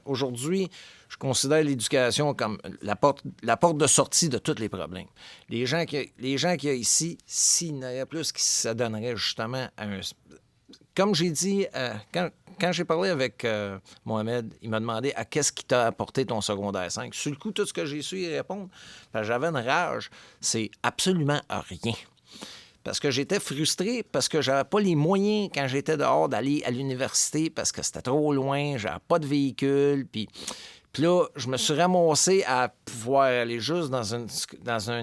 aujourd'hui, je considère l'éducation comme la porte de sortie de tous les problèmes. Les gens qu'il y a ici, s'il n'y en avait plus, qui s'adonneraient justement à un... Comme j'ai dit, quand j'ai parlé avec Mohamed, il m'a demandé « Qu'est-ce qui t'a apporté ton secondaire 5? » Sur le coup, tout ce que j'ai su y répondre, parce que j'avais une rage, c'est absolument rien. Parce que j'étais frustré, parce que j'avais pas les moyens, quand j'étais dehors, d'aller à l'université, parce que c'était trop loin, j'avais pas de véhicule, puis là, je me suis ramassé à pouvoir aller juste dans un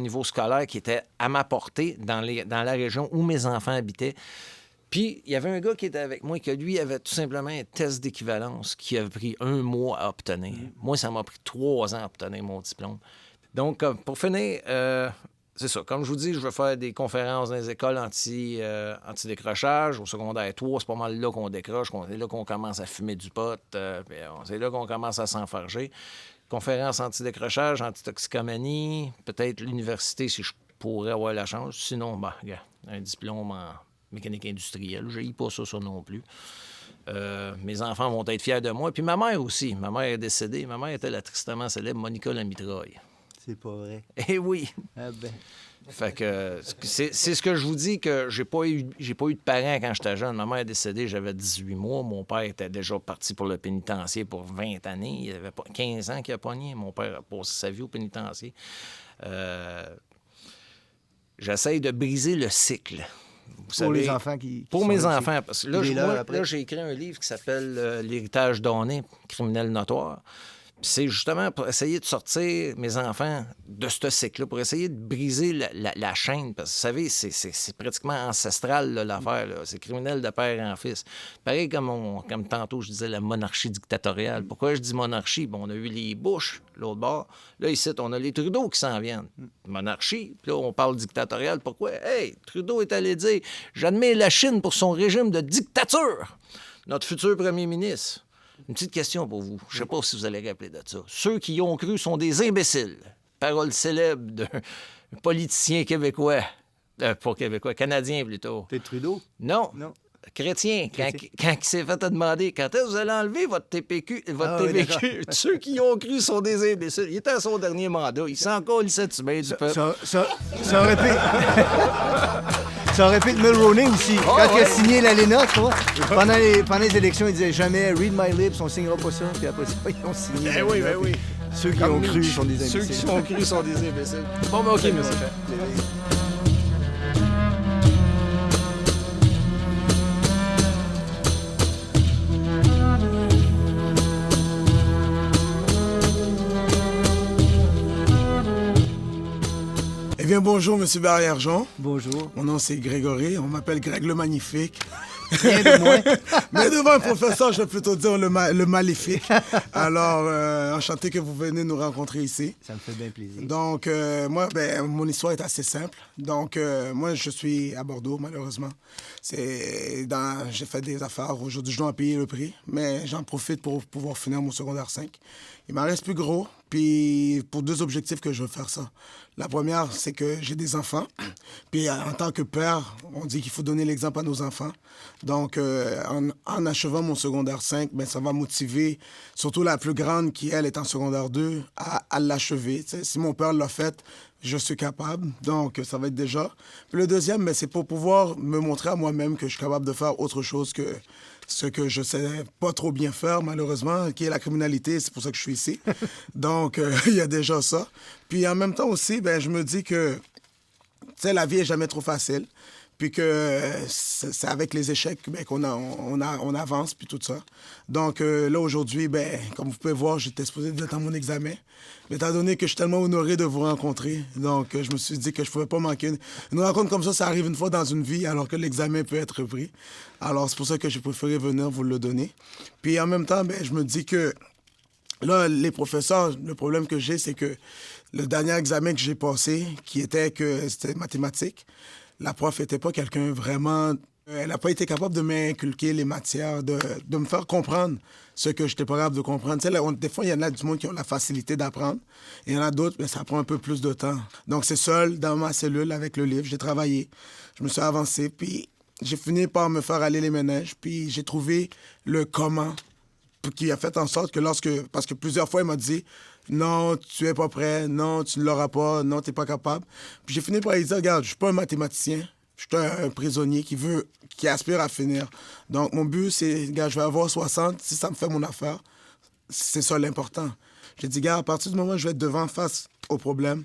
niveau scolaire qui était à ma portée, dans la région où mes enfants habitaient. Puis, il y avait un gars qui était avec moi, que lui avait tout simplement un test d'équivalence qui avait pris 1 mois à obtenir. Moi, ça m'a pris 3 ans à obtenir mon diplôme. Donc, pour finir, c'est ça. Comme je vous dis, je vais faire des conférences dans les écoles anti-décrochage. Au secondaire 3, c'est pas mal là qu'on décroche. C'est là qu'on commence à fumer du pot. C'est là qu'on commence à s'enfarger. Conférences anti-décrochage, anti-toxicomanie, peut-être l'université si je pourrais avoir la chance. Sinon, un diplôme en mécanique industrielle. Je n'ai pas ça non plus. Mes enfants vont être fiers de moi. Puis ma mère aussi. Ma mère est décédée. Ma mère était la tristement célèbre Monica Lamitraille. C'est pas vrai. Eh oui. Ah ben. Fait que c'est ce que je vous dis, que j'ai pas eu de parents quand j'étais jeune. Ma mère est décédée, j'avais 18 mois. Mon père était déjà parti pour le pénitencier pour 20 années. Il avait pas 15 ans qu'il a pogné. Mon père a passé sa vie au pénitencier. J'essaye de briser le cycle. Vous savez, les enfants qui pour sont mes ici. enfants. Parce que là, j'ai écrit un livre qui s'appelle L'héritage donné, criminel notoire. Puis c'est justement pour essayer de sortir mes enfants de ce cycle-là, pour essayer de briser la chaîne. Parce que, vous savez, c'est pratiquement ancestral, là, l'affaire. Là. C'est criminel de père en fils. Pareil comme tantôt, je disais la monarchie dictatoriale. Pourquoi je dis monarchie? Bon, on a eu les Bush, l'autre bord. Là, ici, on a les Trudeau qui s'en viennent. Monarchie. Puis là, on parle dictatorial. Pourquoi? Hey, Trudeau est allé dire « J'admire la Chine pour son régime de dictature. » Notre futur premier ministre. Une petite question pour vous. Je ne sais pas si vous allez rappeler de ça. Ceux qui y ont cru sont des imbéciles. Parole célèbre d'un politicien québécois. Pas québécois, canadien plutôt. T'es Trudeau? Non. Chrétien, quand il s'est fait te demander quand est-ce que vous allez enlever votre TPQ, votre Ah oui, TVQ, ceux qui y ont cru sont des imbéciles. Il était à son dernier mandat. Il s'en colissait du bien du peuple. Ça aurait pu... Ça aurait pu être Mulroney aussi. Quand il a signé l'ALENA, tu vois, pendant les élections, il disait jamais « Read my lips, on signera pas ça ». Puis après ça, ils ont signé. Ben oui, ben oui. Ceux qui ont cru sont des imbéciles. Ceux qui ont cru sont des imbéciles. Bon, ben OK, monsieur. Eh bien, bonjour, Monsieur Barrière-Jean. Bonjour. Mon nom, c'est Grégory. On m'appelle Greg le Magnifique. Rien de moins. Mais devant un professeur, je vais plutôt dire le Maléfique. Alors, enchanté que vous venez nous rencontrer ici. Ça me fait bien plaisir. Donc, moi, mon histoire est assez simple. Donc, moi, je suis à Bordeaux, malheureusement. J'ai fait des affaires. Aujourd'hui, je dois en payer le prix, mais j'en profite pour pouvoir finir mon secondaire 5. Il m'en reste plus gros, puis pour 2 objectifs que je veux faire ça. La première, c'est que j'ai des enfants. Puis en tant que père, on dit qu'il faut donner l'exemple à nos enfants. Donc, en achevant mon secondaire 5, ça va motiver, surtout la plus grande qui, elle, est en secondaire 2, à l'achever. Tu sais, si mon père l'a fait, je suis capable. Donc, ça va être déjà. Puis le deuxième, c'est pour pouvoir me montrer à moi-même que je suis capable de faire autre chose que ce que je sais pas trop bien faire, malheureusement, qui est la criminalité. C'est pour ça que je suis ici. Donc, il y a déjà ça. Puis en même temps aussi, je me dis que, tu sais, la vie est jamais trop facile. Puis que c'est avec les échecs qu'on avance, puis tout ça. Donc là, aujourd'hui, comme vous pouvez voir, j'étais supposé d'être à mon examen. Mais étant donné que je suis tellement honoré de vous rencontrer, donc je me suis dit que je ne pouvais pas manquer. Une rencontre comme ça arrive une fois dans une vie, alors que l'examen peut être repris. Alors c'est pour ça que j'ai préféré venir vous le donner. Puis en même temps, je me dis que là, les professeurs, le problème que j'ai, c'est que le dernier examen que j'ai passé, c'était mathématiques, la prof n'était pas quelqu'un vraiment... Elle n'a pas été capable de m'inculquer les matières, de me faire comprendre ce que je n'étais pas capable de comprendre. Tu sais, des fois, il y en a du monde qui ont la facilité d'apprendre. Et il y en a d'autres, mais ça prend un peu plus de temps. Donc, c'est seul, dans ma cellule, avec le livre. J'ai travaillé, je me suis avancé, puis j'ai fini par me faire aller les méninges. Puis j'ai trouvé le comment qui a fait en sorte que parce que plusieurs fois, il m'a dit... Non, tu es pas prêt. Non, tu ne l'auras pas. Non, tu n'es pas capable. Puis j'ai fini par lui dire, regarde, je suis pas un mathématicien. Je suis un prisonnier qui aspire à finir. Donc, mon but, c'est, regarde, je vais avoir 60. Si ça me fait mon affaire, c'est ça l'important. J'ai dit, regarde, à partir du moment où je vais être face au problème,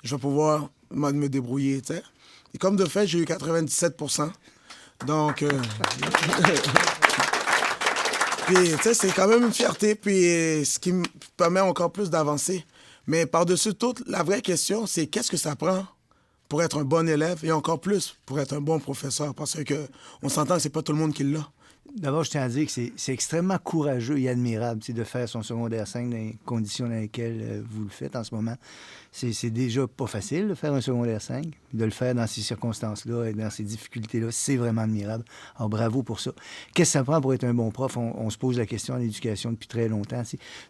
je vais pouvoir me débrouiller, tu sais. Et comme de fait, j'ai eu 97%. Donc... Puis, tu sais, c'est quand même une fierté, puis ce qui me permet encore plus d'avancer. Mais par-dessus tout, la vraie question, c'est qu'est-ce que ça prend pour être un bon élève et encore plus pour être un bon professeur? Parce qu'on s'entend que c'est pas tout le monde qui l'a. D'abord, je tiens à dire que c'est extrêmement courageux et admirable de faire son secondaire 5 dans les conditions dans lesquelles vous le faites en ce moment. C'est déjà pas facile de faire un secondaire 5. De le faire dans ces circonstances-là et dans ces difficultés-là, c'est vraiment admirable. Alors, bravo pour ça. Qu'est-ce que ça prend pour être un bon prof? On se pose la question en éducation depuis très longtemps.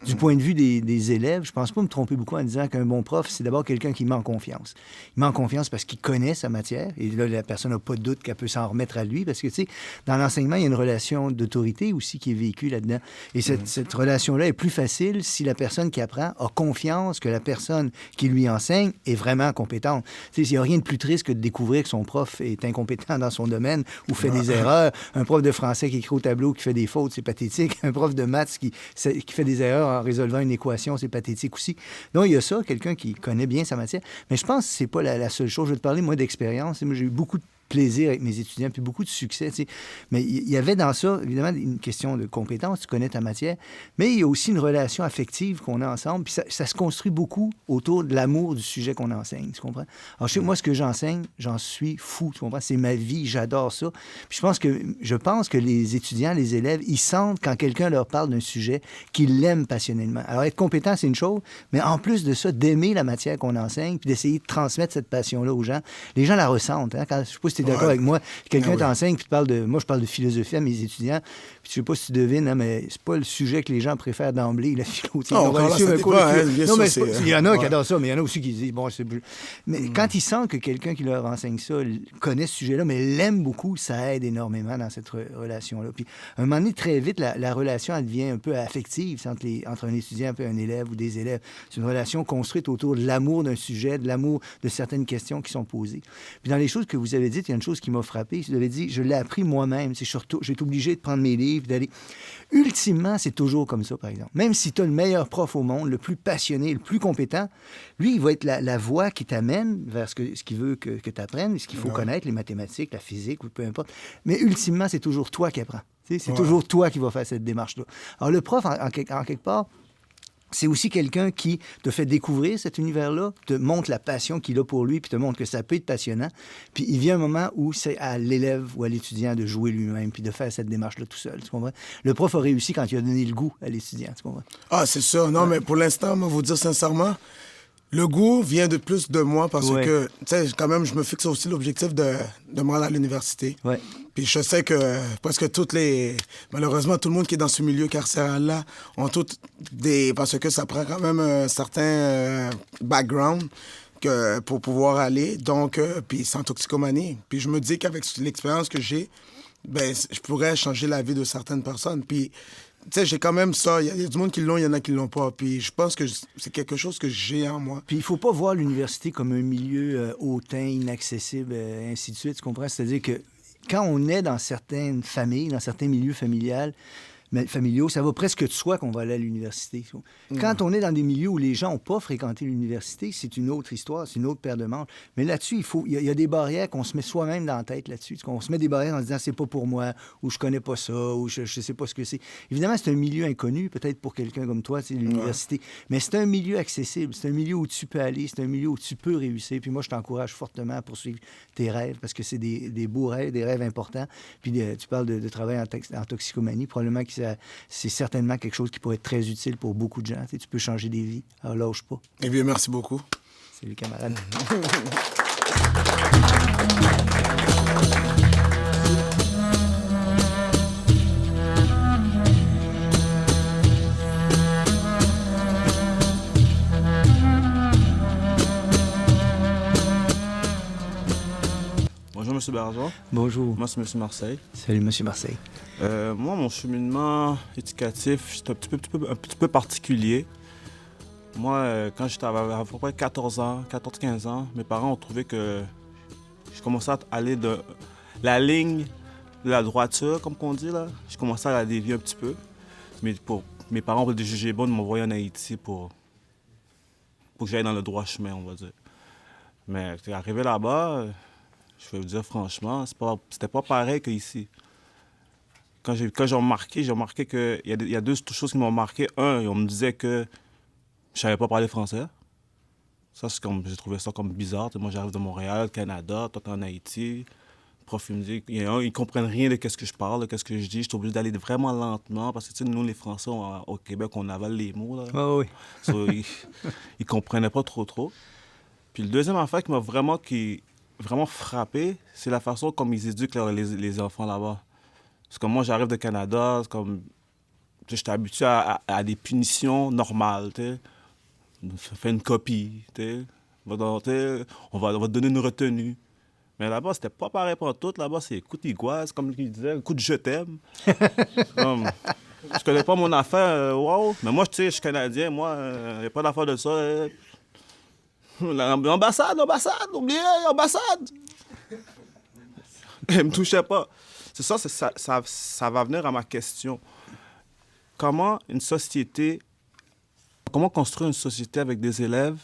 Du point de vue des élèves, je pense pas me tromper beaucoup en disant qu'un bon prof, c'est d'abord quelqu'un qui met en confiance. Il met en confiance parce qu'il connaît sa matière. Et là, la personne n'a pas de doute qu'elle peut s'en remettre à lui. Parce que, tu sais, dans l'enseignement, il y a une relation d'autorité aussi qui est vécue là-dedans. Et cette relation-là est plus facile si la personne qui apprend a confiance que la personne qui lui enseigne est vraiment compétente. Tu sais, il n'y a rien de plus triste que de découvrir que son prof est incompétent dans son domaine ou fait des erreurs. Un prof de français qui écrit au tableau qui fait des fautes, c'est pathétique. Un prof de maths qui fait des erreurs en résolvant une équation, c'est pathétique aussi. Donc, il y a ça, quelqu'un qui connaît bien sa matière. Mais je pense que c'est pas la seule chose. Je vais te parler, moi, d'expérience. Moi, j'ai eu beaucoup de plaisir avec mes étudiants, puis beaucoup de succès, tu sais. Mais il y avait dans ça, évidemment, une question de compétence, tu connais ta matière, mais il y a aussi une relation affective qu'on a ensemble, puis ça se construit beaucoup autour de l'amour du sujet qu'on enseigne, tu comprends? Alors, moi, ce que j'enseigne, j'en suis fou, tu comprends? C'est ma vie, j'adore ça. Puis je pense que les étudiants, les élèves, ils sentent quand quelqu'un leur parle d'un sujet qu'ils l'aiment passionnément. Alors, être compétent, c'est une chose, mais en plus de ça, d'aimer la matière qu'on enseigne, puis d'essayer de transmettre cette passion-là aux gens. Les gens la ressentent, hein? Je sais pas si si tu es d'accord avec moi. Quelqu'un t'enseigne, puis tu parles de... Moi, je parle de philosophie à mes étudiants, puis je sais pas si tu devines, hein, mais c'est pas le sujet que les gens préfèrent d'emblée, la philo. Non, ça dépend, bien sûr, il y en a qui adorent ça, mais il y en a aussi qui disent, bon, c'est... Mais quand ils sentent que quelqu'un qui leur enseigne ça connaît ce sujet-là, mais l'aime beaucoup, ça aide énormément dans cette relation-là. Puis, à un moment donné, très vite, la relation, elle devient un peu affective entre un étudiant et un élève ou des élèves. C'est une relation construite autour de l'amour d'un sujet, de l'amour de certaines questions qui sont posées. Puis, dans les choses que vous avez dites, il y a une chose qui m'a frappé. Vous avez dit, je l'ai appris moi-même. J'ai été obligé de prendre mes livres, d'aller... Ultimement, c'est toujours comme ça, par exemple. Même si tu as le meilleur prof au monde, le plus passionné, le plus compétent, lui, il va être la voie qui t'amène vers ce qu'il veut que tu apprennes, ce qu'il faut connaître, les mathématiques, la physique, ou peu importe. Mais ultimement, c'est toujours toi qui apprends. C'est toujours toi qui vas faire cette démarche-là. Alors, le prof, en quelque part, c'est aussi quelqu'un qui te fait découvrir cet univers-là, te montre la passion qu'il a pour lui, puis te montre que ça peut être passionnant. Puis il vient un moment où c'est à l'élève ou à l'étudiant de jouer lui-même, puis de faire cette démarche-là tout seul. Tu comprends? Le prof a réussi quand il a donné le goût à l'étudiant. Tu comprends? Ah, c'est ça. Non, mais pour l'instant, moi, vous dire sincèrement, le goût vient de plus de moi parce que, tu sais, quand même, je me fixe aussi l'objectif de me rendre à l'université. Ouais. Puis je sais que presque malheureusement, tout le monde qui est dans ce milieu carcéral-là ont toutes des... Parce que ça prend quand même un certain background pour pouvoir aller. Donc, puis sans toxicomanie. Puis je me dis qu'avec l'expérience que j'ai, ben, je pourrais changer la vie de certaines personnes. Puis, tu sais, j'ai quand même ça. Il y a du monde qui l'ont, il y en a qui l'ont pas. Puis je pense que c'est quelque chose que j'ai en moi. Puis il faut pas voir l'université comme un milieu hautain, inaccessible, ainsi de suite. Tu comprends? C'est-à-dire que quand on est dans certaines familles, dans certains milieux familiaux, ça va presque de soi qu'on va aller à l'université. Quand on est dans des milieux où les gens n'ont pas fréquenté l'université, c'est une autre histoire, c'est une autre paire de manches. Mais là-dessus, il y a des barrières qu'on se met soi-même dans la tête là-dessus. On se met des barrières en se disant c'est pas pour moi, ou je connais pas ça, ou je sais pas ce que c'est. Évidemment, c'est un milieu inconnu, peut-être pour quelqu'un comme toi, c'est l'université. Mais c'est un milieu accessible, c'est un milieu où tu peux aller, c'est un milieu où tu peux réussir. Puis moi, je t'encourage fortement à poursuivre tes rêves, parce que c'est des beaux rêves, des rêves importants. Puis tu parles de travail en toxicomanie, probablement que c'est certainement quelque chose qui pourrait être très utile pour beaucoup de gens. Tu peux changer des vies. Alors, lâche pas. Eh bien, merci beaucoup. Salut, camarade. Bonjour, M. Bergeron. Bonjour. Moi, c'est M. Marseille. Salut, M. Marseille. Moi, mon cheminement éducatif, c'est un petit peu particulier. Moi, quand j'étais à peu près 14-15 ans, mes parents ont trouvé que je commençais à aller de la ligne de la droiture, comme on dit, là. Je commençais à la dévier un petit peu. Mais mes parents ont jugé bon de m'envoyer en Haïti pour que j'aille dans le droit chemin, on va dire. Mais arrivé là-bas, je vais vous dire franchement, c'était pas pareil qu'ici. Quand j'ai remarqué qu'il y a deux choses qui m'ont marqué. Un, on me disait que je savais pas parler français. Ça, j'ai trouvé ça comme bizarre. Moi, j'arrive de Montréal, Canada, toi, t'es en Haïti. Le prof, il me dit, ils comprennent rien de ce que je parle, de ce que je dis. Je suis obligé d'aller vraiment lentement parce que, nous, les Français, au Québec, on avale les mots. Là. Oh, oui. So, ils comprenaient pas trop. Puis le deuxième affaire qui m'a vraiment frappé, c'est la façon comme ils éduquent les enfants là-bas. Parce que moi, j'arrive de Canada, j'étais habitué à des punitions normales, tu sais. Fais une copie, tu sais. On va te donner une retenue. Mais là-bas, c'était pas pareil pour tout. Là-bas, c'est coup d'iguaze, comme il disait, coup de je t'aime. Je connais pas mon affaire, wow. Mais moi, tu sais, je suis Canadien, moi, il n'y a pas d'affaire de ça. L'ambassade, oubliez, ambassade! Elle me touchait pas. C'est ça va venir à ma question. Comment construire une société avec des élèves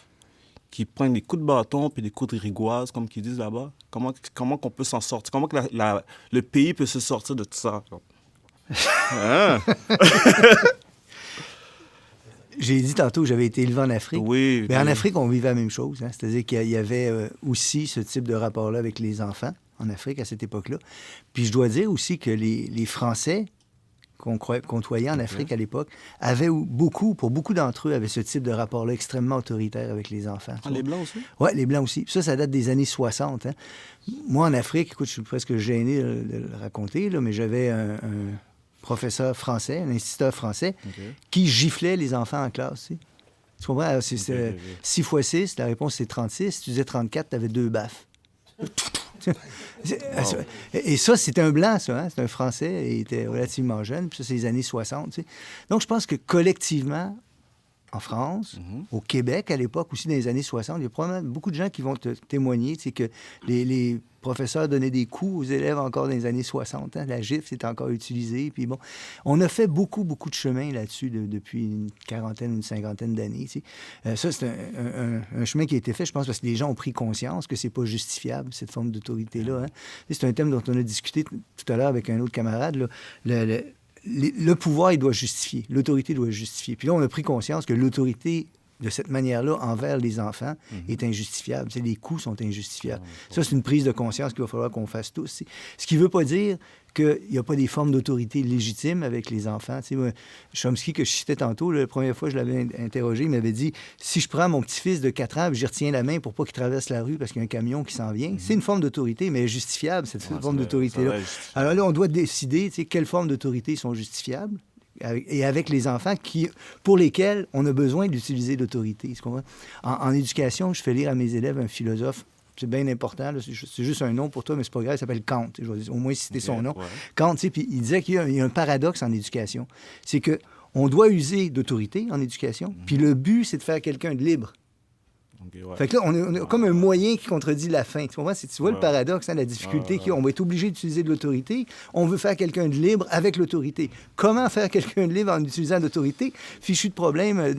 qui prennent des coups de bâton puis des coups de rigoise, comme qu'ils disent là-bas? Comment qu'on peut s'en sortir? Comment que le pays peut se sortir de tout ça? Hein? J'ai dit tantôt que j'avais été élevé en Afrique. Oui. Mais en Afrique, on vivait la même chose. Hein? C'est-à-dire qu'il y avait aussi ce type de rapport-là avec les enfants en Afrique à cette époque-là. Puis je dois dire aussi que les Français qu'on côtoyait en Afrique à l'époque avaient pour beaucoup d'entre eux, avaient ce type de rapport-là extrêmement autoritaire avec les enfants. Ah, les Blancs aussi? Oui, les Blancs aussi. Puis ça date des années 60. Hein. Moi, en Afrique, écoute, je suis presque gêné de le raconter, là, mais j'avais un professeur français, un instituteur français, qui giflait les enfants en classe. Tu sais. Tu comprends? 6 fois 6, la réponse c'est 36. Si tu disais 34, tu avais 2 baffes. Et ça, c'est un Blanc, ça. Hein? C'est un Français. Il était relativement jeune. Puis ça, c'est les années 60. Tu sais. Donc, je pense que collectivement, en France, au Québec, à l'époque, aussi dans les années 60, il y a probablement beaucoup de gens qui vont te témoigner, tu sais, que les professeurs donnaient des coups aux élèves encore dans les années 60. Hein? La gifle, c'est encore utilisé. Puis bon, on a fait beaucoup de chemin là-dessus depuis une quarantaine, une cinquantaine d'années. Tu sais. Ça, c'est un chemin qui a été fait, je pense, parce que les gens ont pris conscience que c'est pas justifiable, cette forme d'autorité-là. Hein? C'est un thème dont on a discuté tout à l'heure avec un autre camarade. Là. Le pouvoir, il doit justifier. L'autorité doit justifier. Puis là, on a pris conscience que l'autorité, de cette manière-là, envers les enfants, est injustifiable. Tu sais, les coups sont injustifiables. Ça, c'est une prise de conscience qu'il va falloir qu'on fasse tous. Ce qui ne veut pas dire qu'il n'y a pas des formes d'autorité légitimes avec les enfants. Tu sais, moi, Chomsky, que je citais tantôt, la première fois que je l'avais interrogé, il m'avait dit, si je prends mon petit-fils de 4 ans, j'y retiens la main pour pas qu'il traverse la rue parce qu'il y a un camion qui s'en vient, c'est une forme d'autorité, mais justifiable, cette forme d'autorité-là. Alors là, on doit décider, tu sais, quelles formes d'autorité sont justifiables et avec les enfants pour lesquels on a besoin d'utiliser l'autorité. En éducation, je fais lire à mes élèves un philosophe. C'est bien important. Là. C'est juste un nom pour toi, mais c'est pas grave. Il s'appelle Kant. Je vais au moins citer son nom. Ouais. Kant, puis il disait qu'il y a un paradoxe en éducation. C'est qu'on doit user d'autorité en éducation, puis le but, c'est de faire quelqu'un de libre. Fait que là, on a comme un moyen qui contredit la fin. Tu comprends? Tu vois le paradoxe, hein, la difficulté on va être obligé d'utiliser de l'autorité. On veut faire quelqu'un de libre avec l'autorité. Comment faire quelqu'un de libre en utilisant l'autorité? Fichu de problème.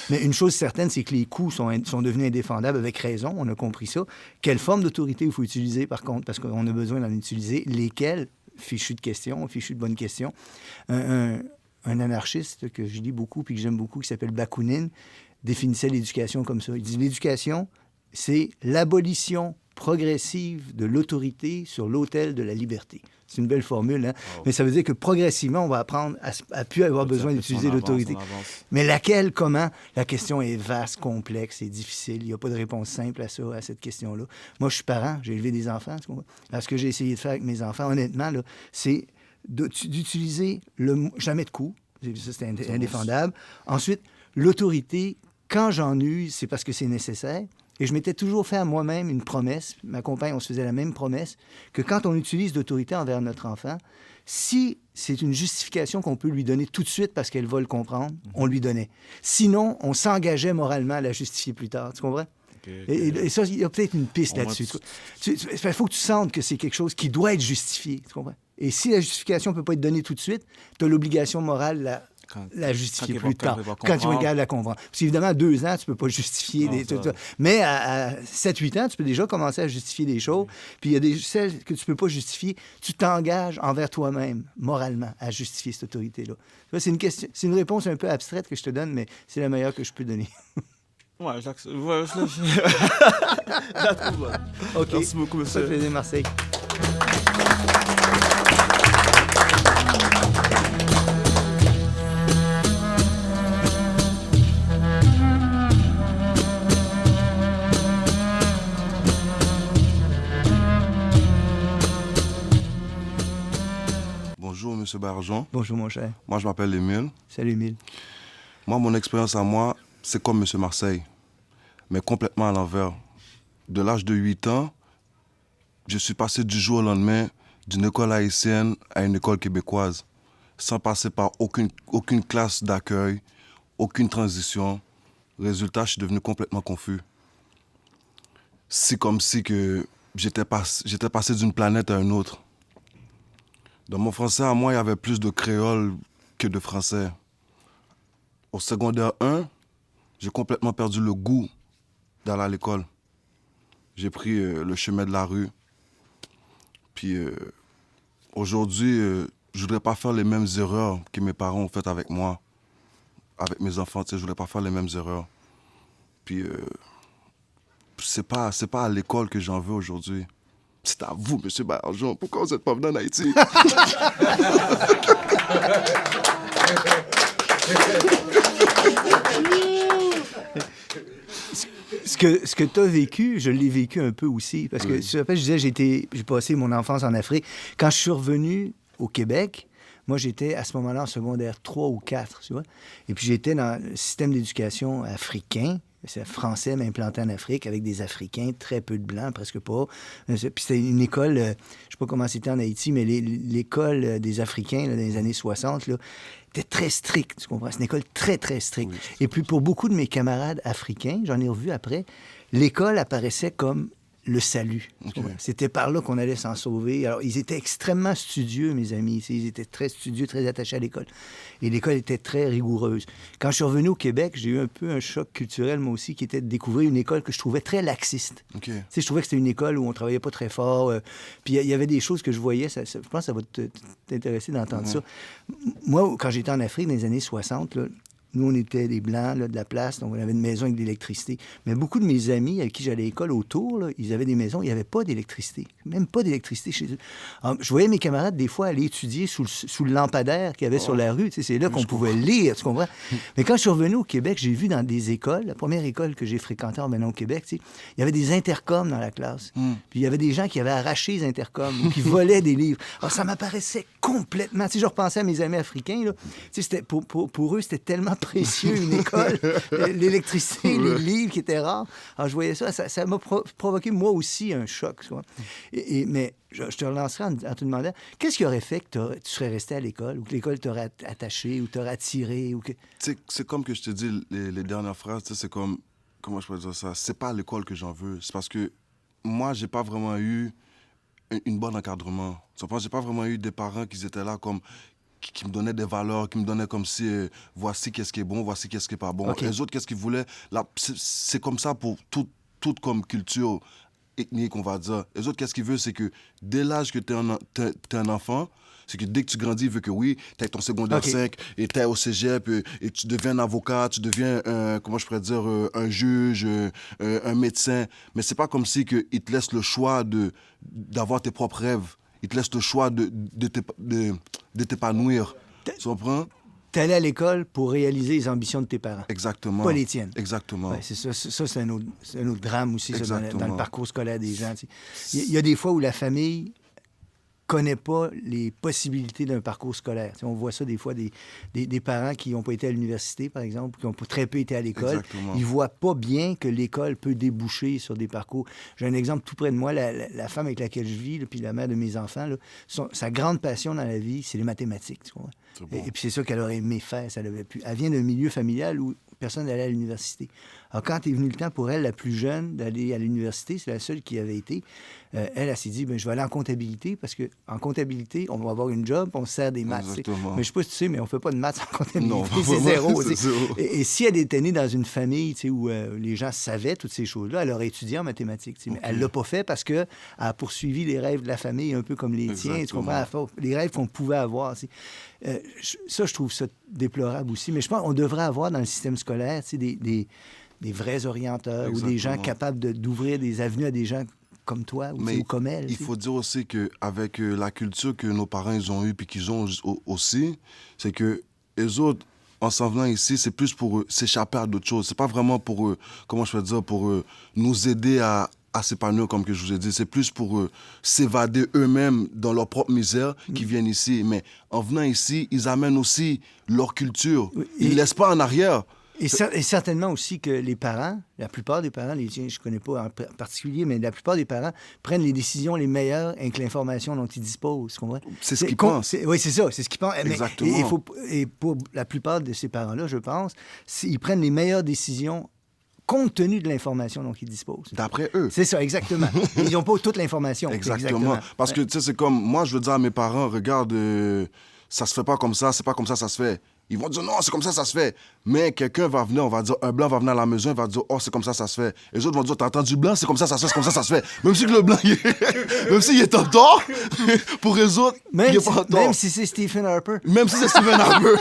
Mais une chose certaine, c'est que les coups sont devenus indéfendables avec raison. On a compris ça. Quelle forme d'autorité il faut utiliser, par contre? Parce qu'on a besoin d'en utiliser. Lesquelles? Fichu de questions, fichu de bonnes questions. Un anarchiste que je lis beaucoup puis que j'aime beaucoup, qui s'appelle Bakounine, définissait l'éducation comme ça. Il dit l'éducation, c'est l'abolition progressive de l'autorité sur l'autel de la liberté. C'est une belle formule, hein? Mais ça veut dire que progressivement, on va apprendre à plus avoir besoin d'utiliser l'autorité. Mais laquelle, comment? La question est vaste, complexe et difficile. Il n'y a pas de réponse simple à ça, à cette question-là. Moi, je suis parent, j'ai élevé des enfants. Alors, ce que j'ai essayé de faire avec mes enfants, honnêtement, là, c'est d'utiliser jamais de coups. Ça, c'est indéfendable. Ensuite, l'autorité, quand j'en use, c'est parce que c'est nécessaire. Et je m'étais toujours fait à moi-même une promesse, ma compagne, on se faisait la même promesse, que quand on utilise l'autorité envers notre enfant, si c'est une justification qu'on peut lui donner tout de suite parce qu'elle va le comprendre, on lui donnait. Sinon, on s'engageait moralement à la justifier plus tard. Tu comprends? Et ça, il y a peut-être une piste là-dessus. Il faut que tu sentes que c'est quelque chose qui doit être justifié. Tu comprends? Et si la justification ne peut pas être donnée tout de suite, tu as l'obligation morale la justifier plus tard, quand tu regardes la comprendre. Parce qu'évidemment, à 2 ans, tu ne peux pas justifier tout ça. Mais à 7-8 ans, tu peux déjà commencer à justifier des choses. Puis il y a celles que tu ne peux pas justifier. Tu t'engages envers toi-même, moralement, à justifier cette autorité-là. C'est une réponse un peu abstraite que je te donne, mais c'est la meilleure que je peux donner. Ouais, je la trouve bonne. OK. Merci beaucoup, monsieur. Ça fait plaisir, Marseille. Bonjour, M. Barjon. Bonjour, mon cher. Moi, je m'appelle Émile. Salut, Émile. Moi, mon expérience à moi, c'est comme M. Marseille, mais complètement à l'envers. De l'âge de 8 ans, je suis passé du jour au lendemain d'une école haïtienne à une école québécoise, sans passer par aucune classe d'accueil, aucune transition. Résultat, je suis devenu complètement confus. C'est comme si que j'étais passé d'une planète à une autre. Dans mon français, à moi, il y avait plus de créole que de français. Au secondaire 1, j'ai complètement perdu le goût d'aller à l'école. J'ai pris le chemin de la rue. Puis aujourd'hui, je voudrais pas faire les mêmes erreurs que mes parents ont faites avec moi, avec mes enfants. Je voudrais pas faire les mêmes erreurs. Puis c'est pas à l'école que j'en veux aujourd'hui. C'est à vous, M. Baillargeon. Pourquoi vous n'êtes pas venu en Haïti? Ce que tu as vécu, je l'ai vécu un peu aussi. Parce que, tu te rappelles, je disais, j'ai passé mon enfance en Afrique. Quand je suis revenu au Québec, moi, j'étais à ce moment-là en secondaire 3 ou 4, tu vois. Et puis, j'étais dans le système d'éducation africain. C'est français, mais implanté en Afrique, avec des Africains, très peu de Blancs, presque pas. Puis c'était une école, je ne sais pas comment c'était en Haïti, mais l'école des Africains, là, dans les années 60, là, était très stricte, tu comprends? C'est une école très, très stricte. Oui. Et puis pour beaucoup de mes camarades africains, j'en ai revu après, l'école apparaissait comme le salut. Okay. C'était par là qu'on allait s'en sauver. Alors, ils étaient extrêmement studieux, mes amis. Ils étaient très studieux, très attachés à l'école. Et l'école était très rigoureuse. Quand je suis revenu au Québec, j'ai eu un peu un choc culturel, moi aussi, qui était de découvrir une école que je trouvais très laxiste. Okay. Je trouvais que c'était une école où on travaillait pas très fort. Puis il y avait des choses que je voyais. Je pense que ça va t'intéresser d'entendre ça. Moi, quand j'étais en Afrique, dans les années 60, là, nous, on était des Blancs là, de la place, donc on avait une maison avec de l'électricité. Mais beaucoup de mes amis avec qui j'allais à l'école autour, là, ils avaient des maisons, il n'y avait pas d'électricité. Même pas d'électricité chez eux. Alors, je voyais mes camarades, des fois, aller étudier sous le lampadaire qu'il y avait sur la rue. C'est là qu'on pouvait lire, tu comprends? Mais quand je suis revenu au Québec, j'ai vu dans des écoles, la première école que j'ai fréquentée en venant au Québec, il y avait des intercoms dans la classe. Puis il y avait des gens qui avaient arraché les intercoms ou qui volaient des livres. Alors, ça m'apparaissait complètement... Je repensais à mes amis africains, là. C'était, pour eux, c'était tellement précieux, une école, l'électricité, les livres qui étaient rares. Alors, je voyais ça m'a provoqué, moi aussi, un choc. Mais je te relancerai en te demandant, qu'est-ce qui aurait fait que tu serais resté à l'école, ou que l'école t'aurait attaché, ou t'aurait attiré, ou que... C'est comme que je te dis, les dernières phrases, c'est comme, comment je peux dire ça, c'est pas à l'école que j'en veux, c'est parce que moi, j'ai pas vraiment eu une bonne encadrement. J'ai pas vraiment eu des parents qui étaient là comme... qui me donnaient des valeurs, qui me donnaient comme si voici qu'est-ce qui est bon, voici qu'est-ce qui est pas bon. Okay. Les autres, qu'est-ce qu'ils voulaient? Là, c'est comme ça pour toute comme culture ethnique, on va dire. Les autres, qu'est-ce qu'ils veulent? C'est que dès l'âge que t'es un enfant, c'est que dès que tu grandis, ils veulent que oui, t'aies ton secondaire 5, et t'es au cégep, et tu deviens un avocat, tu deviens, comment je pourrais dire, un juge, un médecin. Mais c'est pas comme si ils te laissent le choix d'avoir tes propres rêves. Ils te laissent le choix de t'épanouir. Tu comprends? T'es allé à l'école pour réaliser les ambitions de tes parents. Exactement. Pas les tiennes. Exactement. Ouais, c'est ça. Ça, c'est un autre drame aussi, ça, dans le parcours scolaire des gens. Il y a des fois où la famille connaît pas les possibilités d'un parcours scolaire. On voit ça des fois, des parents qui n'ont pas été à l'université, par exemple, qui ont très peu été à l'école. Exactement. Ils voient pas bien que l'école peut déboucher sur des parcours. J'ai un exemple tout près de moi, la femme avec laquelle je vis, là, puis la mère de mes enfants, là, sa grande passion dans la vie, c'est les mathématiques. Tu vois? Bon. Et puis c'est ça qu'elle aurait aimé faire. Elle vient d'un milieu familial où personne n'allait à l'université. Alors, quand est venu le temps pour elle, la plus jeune, d'aller à l'université, c'est la seule qui avait été, elle s'est dit, je vais aller en comptabilité, parce qu'en comptabilité, on va avoir une job, on se sert des maths. Mais je ne sais pas si tu sais, mais on ne fait pas de maths en comptabilité, non, c'est zéro. Et si elle était née dans une famille où les gens savaient toutes ces choses-là, elle aurait étudié en mathématiques. Okay. Mais elle ne l'a pas fait parce qu'elle a poursuivi les rêves de la famille, un peu comme les tiens, tu comprends? Les rêves qu'on pouvait avoir. Ça, je trouve ça déplorable aussi. Mais je pense qu'on devrait avoir dans le système scolaire des vrais orienteurs. Exactement. Ou des gens capables d'ouvrir des avenues à des gens comme toi ou comme elle. Il faut dire aussi qu'avec la culture que nos parents ils ont eue puis qu'ils ont aussi, c'est que les autres, en s'en venant ici, c'est plus pour s'échapper à d'autres choses. C'est pas vraiment pour, comment je peux dire, pour nous aider à s'épanouir, comme que je vous ai dit. C'est plus pour s'évader eux-mêmes dans leur propre misère qui viennent ici. Mais en venant ici, ils amènent aussi leur culture. Ils ne laissent pas en arrière. Et certainement aussi que les parents, la plupart des parents, les tiens, je ne connais pas en particulier, mais la plupart des parents prennent les décisions les meilleures avec l'information dont ils disposent. Tu comprends? C'est ce qu'ils pensent. Oui, c'est ça, c'est ce qu'ils pensent. Exactement. Et pour la plupart de ces parents-là, je pense, ils prennent les meilleures décisions compte tenu de l'information dont ils disposent. D'après eux. C'est ça, exactement. Ils n'ont pas toute l'information. Exactement. Parce que, tu sais, c'est comme, moi, je veux dire à mes parents, regarde, ça se fait pas comme ça, c'est pas comme ça se fait. Ils vont dire non, c'est comme ça se fait. Mais quelqu'un va venir, on va dire, un blanc va venir à la maison, il va dire, oh, c'est comme ça se fait. Et les autres vont dire, t'as entendu blanc, c'est comme ça se fait, c'est comme ça se fait. Même si le blanc, même s'il est en tort, pour les autres, il est pas en tort. Même si c'est Stephen Harper. Même si c'est Stephen Harper.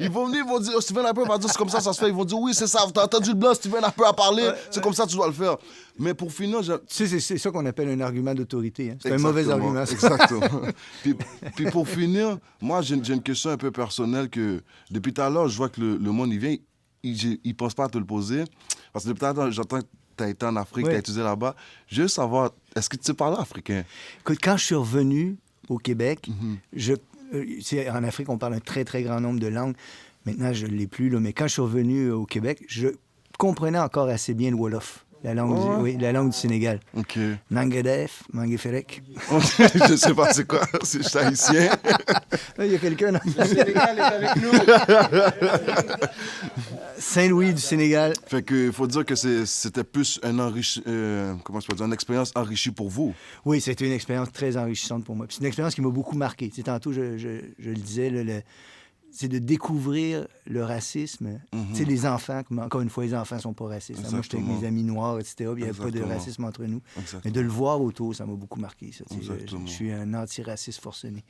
Ils vont venir, ils vont dire, Stephen Harper va dire, c'est comme ça se fait. Ils vont dire, oui, c'est ça, t'as entendu le blanc, Stephen Harper a parlé, c'est comme ça que tu dois le faire. Mais pour finir, c'est ça qu'on appelle un argument d'autorité. Hein. C'est un mauvais argument. Ça. Exactement. puis pour finir, moi, j'ai une question un peu personnelle que depuis tout à l'heure, je vois que le monde, il vient, il pense pas à te le poser. Parce que depuis tout à l'heure, j'entends que tu as été en Afrique, tu as étudié là-bas. Je veux savoir, est-ce que tu sais parler africain? Écoute, quand je suis revenu au Québec, en Afrique, on parle un très, très grand nombre de langues. Maintenant, je ne l'ai plus, là, mais quand je suis revenu au Québec, je comprenais encore assez bien le Wolof. La langue du Sénégal. OK. Nangadef, Mangeferek. Je sais pas c'est quoi, c'est haïtien. Il y a quelqu'un dans le Sénégal est avec nous. Saint-Louis du Sénégal. Fait que il faut dire que c'était plus une expérience enrichie pour vous. Oui, c'était une expérience très enrichissante pour moi. Puis c'est une expérience qui m'a beaucoup marqué. Tu sais, tantôt, je le disais, c'est de découvrir le racisme. Tu sais, les enfants, encore une fois, les enfants ne sont pas racistes. Moi, j'étais avec mes amis noirs, etc., il n'y avait pas de racisme entre nous. Mais de le voir autour, ça m'a beaucoup marqué. Ça, je suis un antiraciste forcené.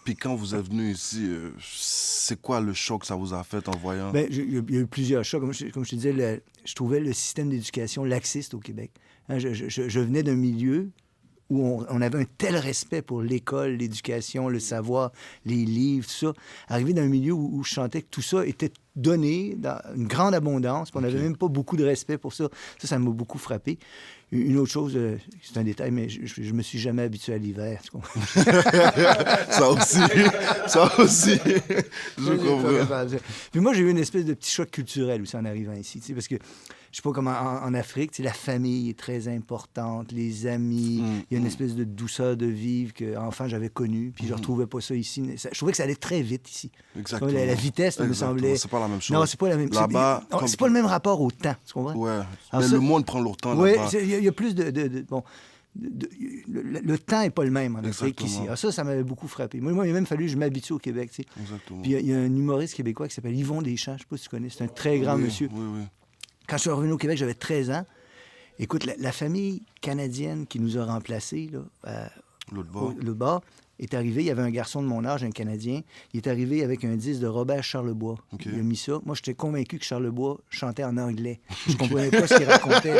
Puis quand vous êtes venu ici, c'est quoi le choc que ça vous a fait en voyant? Bien, il y a eu plusieurs chocs. Comme je te disais, je trouvais le système d'éducation laxiste au Québec. Hein, je venais d'un milieu où on avait un tel respect pour l'école, l'éducation, le savoir, les livres, tout ça. Arrivé d'un milieu où je sentais que tout ça était donné dans une grande abondance, puis on n'avait même pas beaucoup de respect pour ça. Ça m'a beaucoup frappé. Une autre chose, c'est un détail, mais je me suis jamais habitué à l'hiver. Ça aussi. Je comprends. Puis moi, j'ai eu une espèce de petit choc culturel aussi en arrivant ici, parce que je sais pas comment en Afrique, la famille est très importante, les amis, il y a une espèce de douceur de vivre qu'enfant j'avais connue, puis je retrouvais pas ça ici. Je trouvais que ça allait très vite ici. Exactement. La vitesse, me semblait. C'est pas la même chose. Non, c'est pas la même chose. Là-bas, c'est pas le même rapport au temps, tu comprends? Ouais. Alors, mais le monde prend leur temps là-bas. Oui, il y a plus le temps n'est pas le même en Afrique qu'ici. Alors ça m'avait beaucoup frappé. Moi, il a même fallu que je m'habitue au Québec. Tu sais. Exactement. Puis il y a un humoriste québécois qui s'appelle Yvon Deschamps, je ne sais pas si tu connais, c'est un très grand monsieur. Oui. Quand je suis revenu au Québec, j'avais 13 ans. Écoute, la famille canadienne qui nous a remplacés, là, l'autre bord, est arrivée. Il y avait un garçon de mon âge, un Canadien. Il est arrivé avec un disque de Robert Charlebois. Okay. Il a mis ça. Moi, j'étais convaincu que Charlebois chantait en anglais. Je comprenais pas ce qu'il racontait.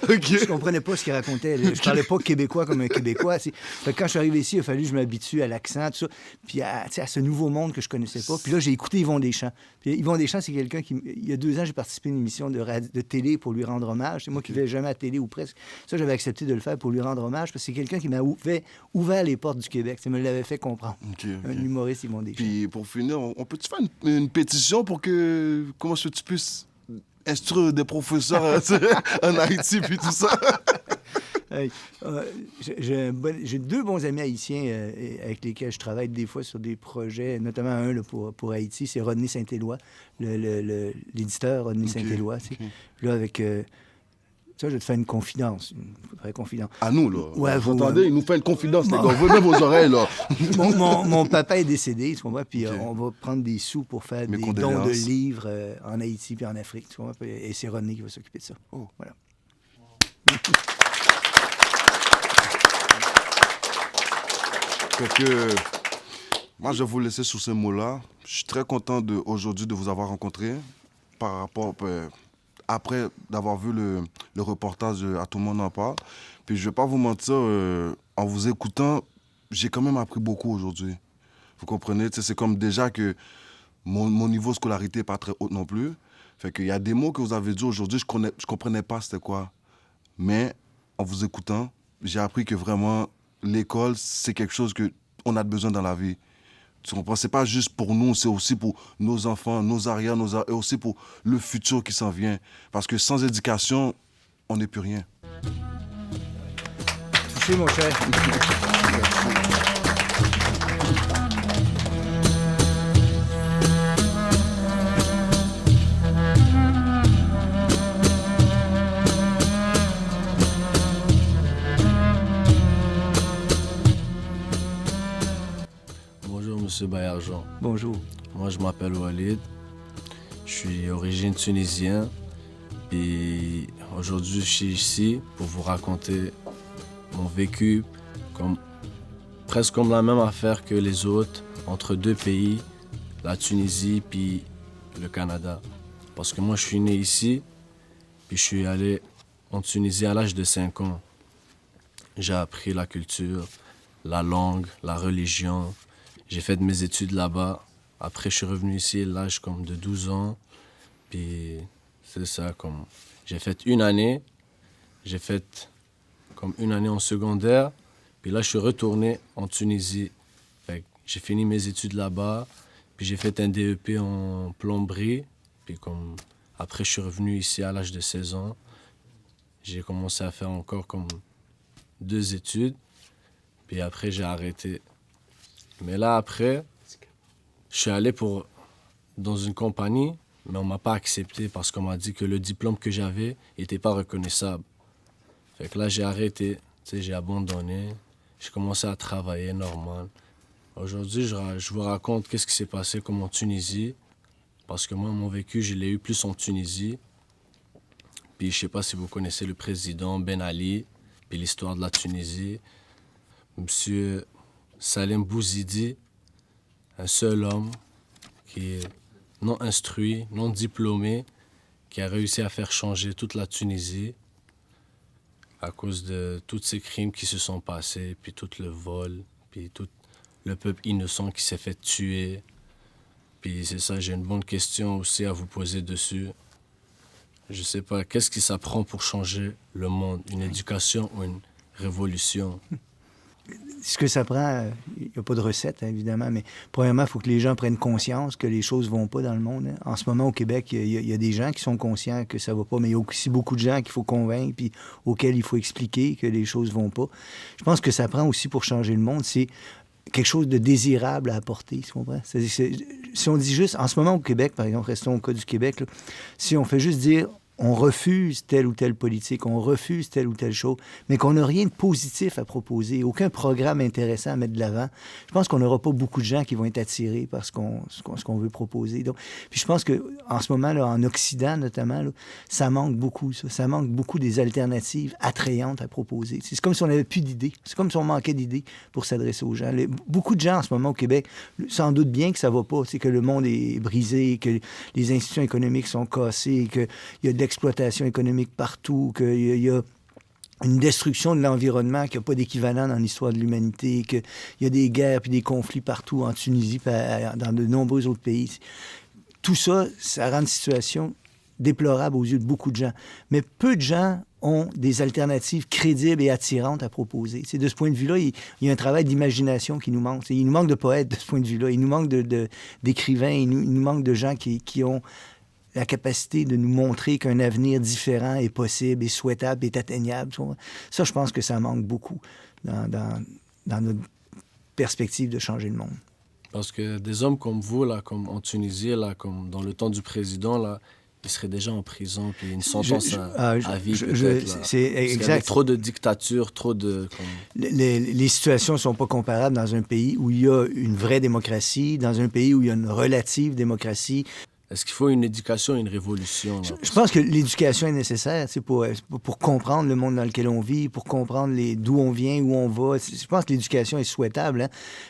Je comprenais pas ce qu'il racontait. Je parlais pas québécois comme un Québécois. Fait que quand je suis arrivé ici, il a fallu que je m'habitue à l'accent, tout ça. Puis à ce nouveau monde que je connaissais pas. Puis là, j'ai écouté Yvon Deschamps. Puis Yvon Deschamps, c'est quelqu'un qui... Il y a 2 ans, j'ai participé à une émission de télé pour lui rendre hommage. C'est moi qui ne vais jamais à la télé ou presque. Ça, j'avais accepté de le faire pour lui rendre hommage parce que c'est quelqu'un qui m'a ouvert les portes du Québec. Ça me l'avait fait comprendre. Un humoriste, Yvon Deschamps. Puis pour finir, on peut-tu faire une pétition pour que... Comment tu puisses instruire des professeurs en Haïti puis tout ça? J'ai 2 bons amis haïtiens avec lesquels je travaille des fois sur des projets, notamment un là, pour Haïti, c'est Rodney Saint-Éloi, l'éditeur Rodney Saint-Éloi. Là, avec... Ça, je vais te faire une confidence, une vraie confidence. À nous, là. Ouais, vous entendez? Il nous fait une confidence, les gars. Venez vos oreilles, là. mon papa est décédé, tu comprends? Puis on va prendre des sous pour faire des dons de livres en Haïti puis en Afrique, tu comprends? Et c'est René qui va s'occuper de ça. Oh. Voilà. Fait que... Moi, je vais vous laisser sur ces mots-là. Je suis très content aujourd'hui de vous avoir rencontré par rapport... Après d'avoir vu le reportage à Tout le monde en parle. Puis je vais pas vous mentir, en vous écoutant, j'ai quand même appris beaucoup aujourd'hui. Vous comprenez? C'est comme déjà que mon niveau de scolarité n'est pas très haut non plus. Fait qu'il y a des mots que vous avez dit aujourd'hui, je comprenais pas c'était quoi. Mais en vous écoutant, j'ai appris que vraiment, l'école, c'est quelque chose qu'on a besoin dans la vie. Tu comprends? C'est pas juste pour nous, c'est aussi pour nos enfants, nos arrières, et aussi pour le futur qui s'en vient. Parce que sans éducation, on n'est plus rien. Touché, mon cher. Monsieur Bayarjon. Bonjour. Moi, je m'appelle Walid. Je suis d'origine tunisienne. Et aujourd'hui, je suis ici pour vous raconter mon vécu presque comme la même affaire que les autres entre deux pays, la Tunisie puis le Canada. Parce que moi, je suis né ici, puis je suis allé en Tunisie à l'âge de 5 ans. J'ai appris la culture, la langue, la religion. J'ai fait mes études là-bas. Après, je suis revenu ici à l'âge comme de 12 ans. Puis c'est ça, comme j'ai fait une année. J'ai fait comme une année en secondaire. Puis là, je suis retourné en Tunisie. Fait que j'ai fini mes études là-bas. Puis j'ai fait un DEP en plomberie. Puis comme après, je suis revenu ici à l'âge de 16 ans. J'ai commencé à faire encore comme 2 études. Puis après, j'ai arrêté. Mais là, après, je suis allé dans une compagnie, mais on m'a pas accepté parce qu'on m'a dit que le diplôme que j'avais n'était pas reconnaissable. Fait que là, j'ai arrêté, j'ai abandonné. J'ai commencé à travailler normal. Aujourd'hui, je vous raconte qu'est-ce qui s'est passé comme en Tunisie. Parce que moi, mon vécu, je l'ai eu plus en Tunisie. Puis je sais pas si vous connaissez le président Ben Ali, puis l'histoire de la Tunisie. Monsieur Salim Bouzidi, un seul homme qui est non instruit, non diplômé, qui a réussi à faire changer toute la Tunisie à cause de tous ces crimes qui se sont passés, puis tout le vol, puis tout le peuple innocent qui s'est fait tuer. Puis c'est ça, j'ai une bonne question aussi à vous poser dessus. Je sais pas, qu'est-ce qui s'apprend pour changer le monde? Une éducation ou une révolution? Ce que ça prend, il n'y a pas de recette, hein, évidemment, mais premièrement, il faut que les gens prennent conscience que les choses ne vont pas dans le monde. Hein. En ce moment, au Québec, il y a des gens qui sont conscients que ça ne va pas, mais il y a aussi beaucoup de gens qu'il faut convaincre puis auxquels il faut expliquer que les choses ne vont pas. Je pense que ça prend aussi pour changer le monde, c'est quelque chose de désirable à apporter, tu comprends? Si on dit juste, en ce moment au Québec, par exemple, restons au cas du Québec, là, si on fait juste dire on refuse telle ou telle politique, on refuse telle ou telle chose, mais qu'on n'a rien de positif à proposer, aucun programme intéressant à mettre de l'avant, je pense qu'on n'aura pas beaucoup de gens qui vont être attirés par ce qu'on veut proposer. Donc, puis je pense qu'en ce moment, là, en Occident notamment, là, ça manque beaucoup, ça. Ça manque beaucoup des alternatives attrayantes à proposer. C'est comme si on n'avait plus d'idées. C'est comme si on manquait d'idées pour s'adresser aux gens. Beaucoup de gens en ce moment au Québec sans doute bien que ça ne va pas, c'est que le monde est brisé, que les institutions économiques sont cassées, qu'il y a de l'exploitation économique partout, qu'il y a une destruction de l'environnement qui n'a pas d'équivalent dans l'histoire de l'humanité, qu'il y a des guerres puis des conflits partout en Tunisie, dans de nombreux autres pays. Tout ça, ça rend une situation déplorable aux yeux de beaucoup de gens. Mais peu de gens ont des alternatives crédibles et attirantes à proposer. C'est de ce point de vue-là, il y a un travail d'imagination qui nous manque. Il nous manque de poètes de ce point de vue-là. Il nous manque d'écrivains. Il nous manque de gens qui ont la capacité de nous montrer qu'un avenir différent est possible, est souhaitable, est atteignable. Ça, je pense que ça manque beaucoup dans notre perspective de changer le monde. Parce que des hommes comme vous, là, comme en Tunisie, là, comme dans le temps du président, là, ils seraient déjà en prison, puis une sentence à vie, peut-être. C'est exact. Il y avait trop de dictature, trop de... Les situations ne sont pas comparables dans un pays où il y a une vraie démocratie, dans un pays où il y a une relative démocratie. Est-ce qu'il faut une éducation et une révolution? Là, je pense que l'éducation est nécessaire pour comprendre le monde dans lequel on vit, pour comprendre d'où on vient, où on va. Je pense que l'éducation est souhaitable. Hein.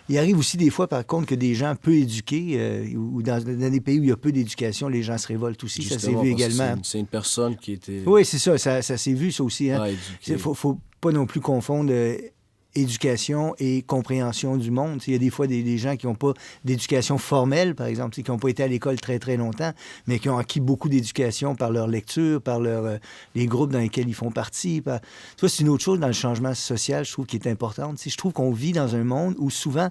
Il arrive aussi des fois, par contre, que des gens peu éduqués, ou dans des pays où il y a peu d'éducation, les gens se révoltent aussi. Justement, ça s'est vu également. C'est une personne qui était... Oui, c'est ça s'est vu, ça aussi. Hein. Il faut pas non plus confondre... éducation et compréhension du monde. Il y a des fois des gens qui n'ont pas d'éducation formelle, par exemple, qui n'ont pas été à l'école très, très longtemps, mais qui ont acquis beaucoup d'éducation par leur lecture, par les groupes dans lesquels ils font partie. Ça, c'est une autre chose dans le changement social, je trouve, qui est importante. Je trouve qu'on vit dans un monde où souvent,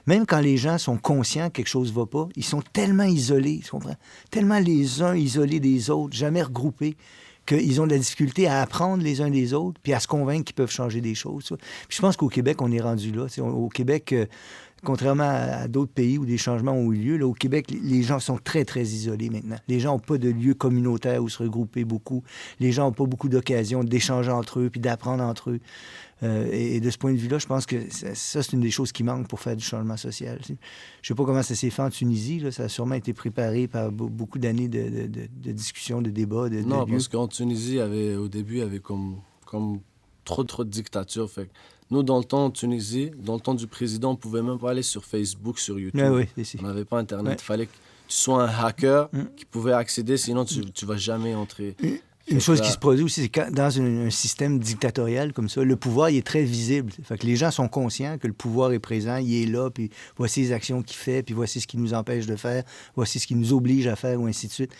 même quand les gens sont conscients que quelque chose ne va pas, ils sont tellement isolés, tu comprends? Tellement les uns isolés des autres, jamais regroupés, qu'ils ont de la difficulté à apprendre les uns des autres puis à se convaincre qu'ils peuvent changer des choses. Ça. Puis je pense qu'au Québec, on est rendu là. Au Québec, Contrairement à d'autres pays où des changements ont eu lieu, là, au Québec, les gens sont très, très isolés maintenant. Les gens n'ont pas de lieu communautaire où se regrouper beaucoup. Les gens n'ont pas beaucoup d'occasions d'échanger entre eux puis d'apprendre entre eux. Et de ce point de vue-là, je pense que ça, c'est une des choses qui manque pour faire du changement social. Je ne sais pas comment ça s'est fait en Tunisie. Là. Ça a sûrement été préparé par beaucoup d'années de discussions, de débats. Non, parce qu'en Tunisie, au début, il y avait comme trop de dictature. Fait que nous, dans le temps en Tunisie, dans le temps du président, on ne pouvait même pas aller sur Facebook, sur YouTube. Ah oui, on n'avait pas Internet. Il ouais. fallait que tu sois un hacker qui pouvait accéder, sinon tu ne vas jamais entrer. Une chose qui se produit aussi, c'est que dans un système dictatorial comme ça, le pouvoir il est très visible. Fait que les gens sont conscients que le pouvoir est présent, il est là, puis voici les actions qu'il fait, puis voici ce qui nous empêche de faire, voici ce qui nous oblige à faire, ou ainsi de suite.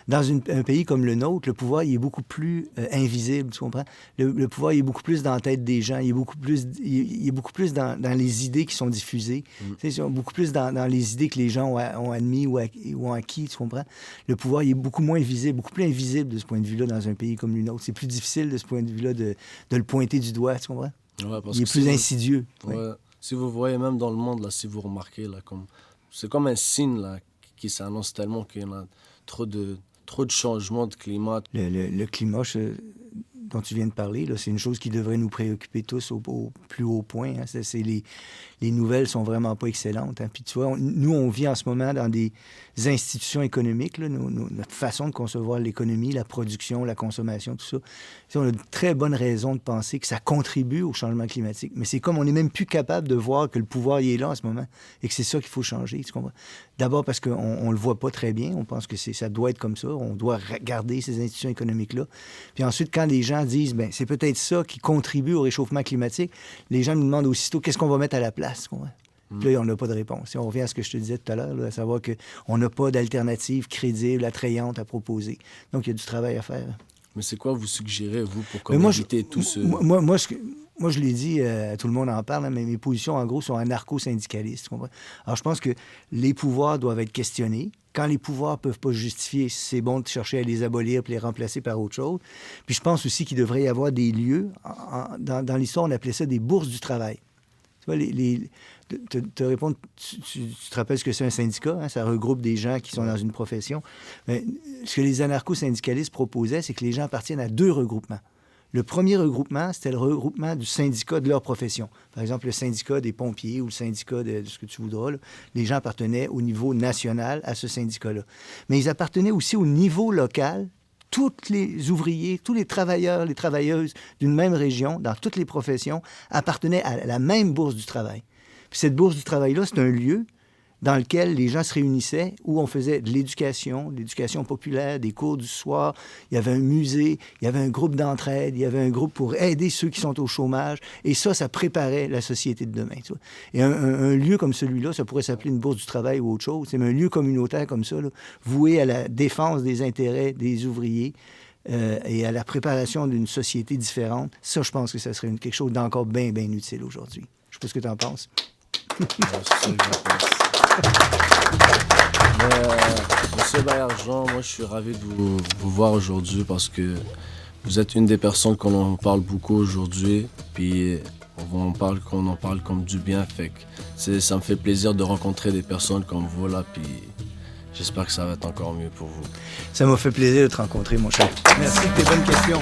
Dans un pays comme le nôtre, le pouvoir il est beaucoup plus invisible, tu comprends? Le pouvoir il est beaucoup plus dans la tête des gens, il est beaucoup plus dans les idées qui sont diffusées, beaucoup plus dans les idées que les gens ont admis ou ont acquis, tu comprends? Le pouvoir il est beaucoup moins visible, beaucoup plus invisible de ce point de vue-là dans un pays comme le nôtre. C'est plus difficile de ce point de vue-là de le pointer du doigt, tu comprends? Ouais, parce il est plus insidieux. Ouais. Si vous voyez même dans le monde, là, si vous remarquez, là, c'est comme un signe là, qui s'annonce tellement qu'il y en a trop de changements de climat. Le climat dont tu viens de parler, là, c'est une chose qui devrait nous préoccuper tous au plus haut point. Hein. Les nouvelles sont vraiment pas excellentes. Hein. Puis tu vois, nous, on vit en ce moment dans des institutions économiques, là, notre façon de concevoir l'économie, la production, la consommation, tout ça. On a de très bonnes raisons de penser que ça contribue au changement climatique. Mais c'est comme on n'est même plus capable de voir que le pouvoir il est là en ce moment et que c'est ça qu'il faut changer. Tu comprends? D'abord parce qu'on ne le voit pas très bien. On pense que ça doit être comme ça. On doit regarder ces institutions économiques-là. Puis ensuite, quand les gens disent, bien, c'est peut-être ça qui contribue au réchauffement climatique, les gens nous demandent aussitôt qu'est-ce qu'on va mettre à la place. Puis là, on n'a pas de réponse. On revient à ce que je te disais tout à l'heure, là, à savoir qu'on n'a pas d'alternative crédible, attrayante à proposer. Donc, il y a du travail à faire. Mais c'est quoi vous suggérez, vous, pour éviter tout ce... Moi, je l'ai dit, tout le monde en parle, hein, mais mes positions, en gros, sont anarcho-syndicalistes. Alors, je pense que les pouvoirs doivent être questionnés. Quand les pouvoirs ne peuvent pas se justifier, c'est bon de chercher à les abolir et les remplacer par autre chose. Puis je pense aussi qu'il devrait y avoir des lieux, dans l'histoire, on appelait ça des bourses du travail. Tu vois, te répondre, tu te rappelles ce que c'est un syndicat, hein? Ça regroupe des gens qui sont dans une profession. Mais ce que les anarcho-syndicalistes proposaient, c'est que les gens appartiennent à 2 regroupements. Le premier regroupement, c'était le regroupement du syndicat de leur profession. Par exemple, le syndicat des pompiers ou le syndicat de ce que tu voudras. Là. Les gens appartenaient au niveau national à ce syndicat-là. Mais ils appartenaient aussi au niveau local. Tous les ouvriers, tous les travailleurs, les travailleuses d'une même région, dans toutes les professions, appartenaient à la même bourse du travail. Puis cette bourse du travail-là, c'est un lieu dans lequel les gens se réunissaient, où on faisait de l'éducation populaire, des cours du soir, il y avait un musée, il y avait un groupe d'entraide, il y avait un groupe pour aider ceux qui sont au chômage, et ça préparait la société de demain. Tu vois. Et un lieu comme celui-là, ça pourrait s'appeler une bourse du travail ou autre chose, mais un lieu communautaire comme ça, là, voué à la défense des intérêts des ouvriers, et à la préparation d'une société différente, ça, je pense que ça serait quelque chose d'encore bien, bien utile aujourd'hui. Je sais pas ce que tu en penses. Monsieur Baillargeon, moi je suis ravi de vous voir aujourd'hui parce que vous êtes une des personnes qu'on en parle beaucoup aujourd'hui, puis qu'on en parle comme du bien, fait que ça me fait plaisir de rencontrer des personnes comme vous là, puis j'espère que ça va être encore mieux pour vous. Ça m'a fait plaisir de te rencontrer, mon cher. Merci de tes bonnes questions.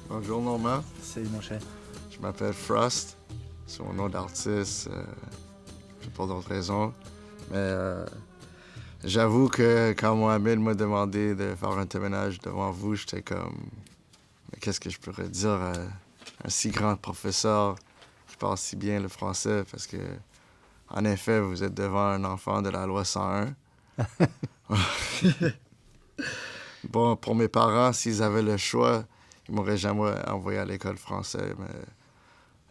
Bonjour Normand. Salut mon cher. Je m'appelle Frost. C'est mon nom d'artiste. Pour d'autres raisons. Mais j'avoue que quand Mohamed m'a demandé de faire un témoignage devant vous, j'étais comme... Mais qu'est-ce que je pourrais dire à un si grand professeur qui parle si bien le français? Parce que, en effet, vous êtes devant un enfant de la loi 101. Bon, pour mes parents, s'ils avaient le choix, ils m'auraient jamais envoyé à l'école française. Mais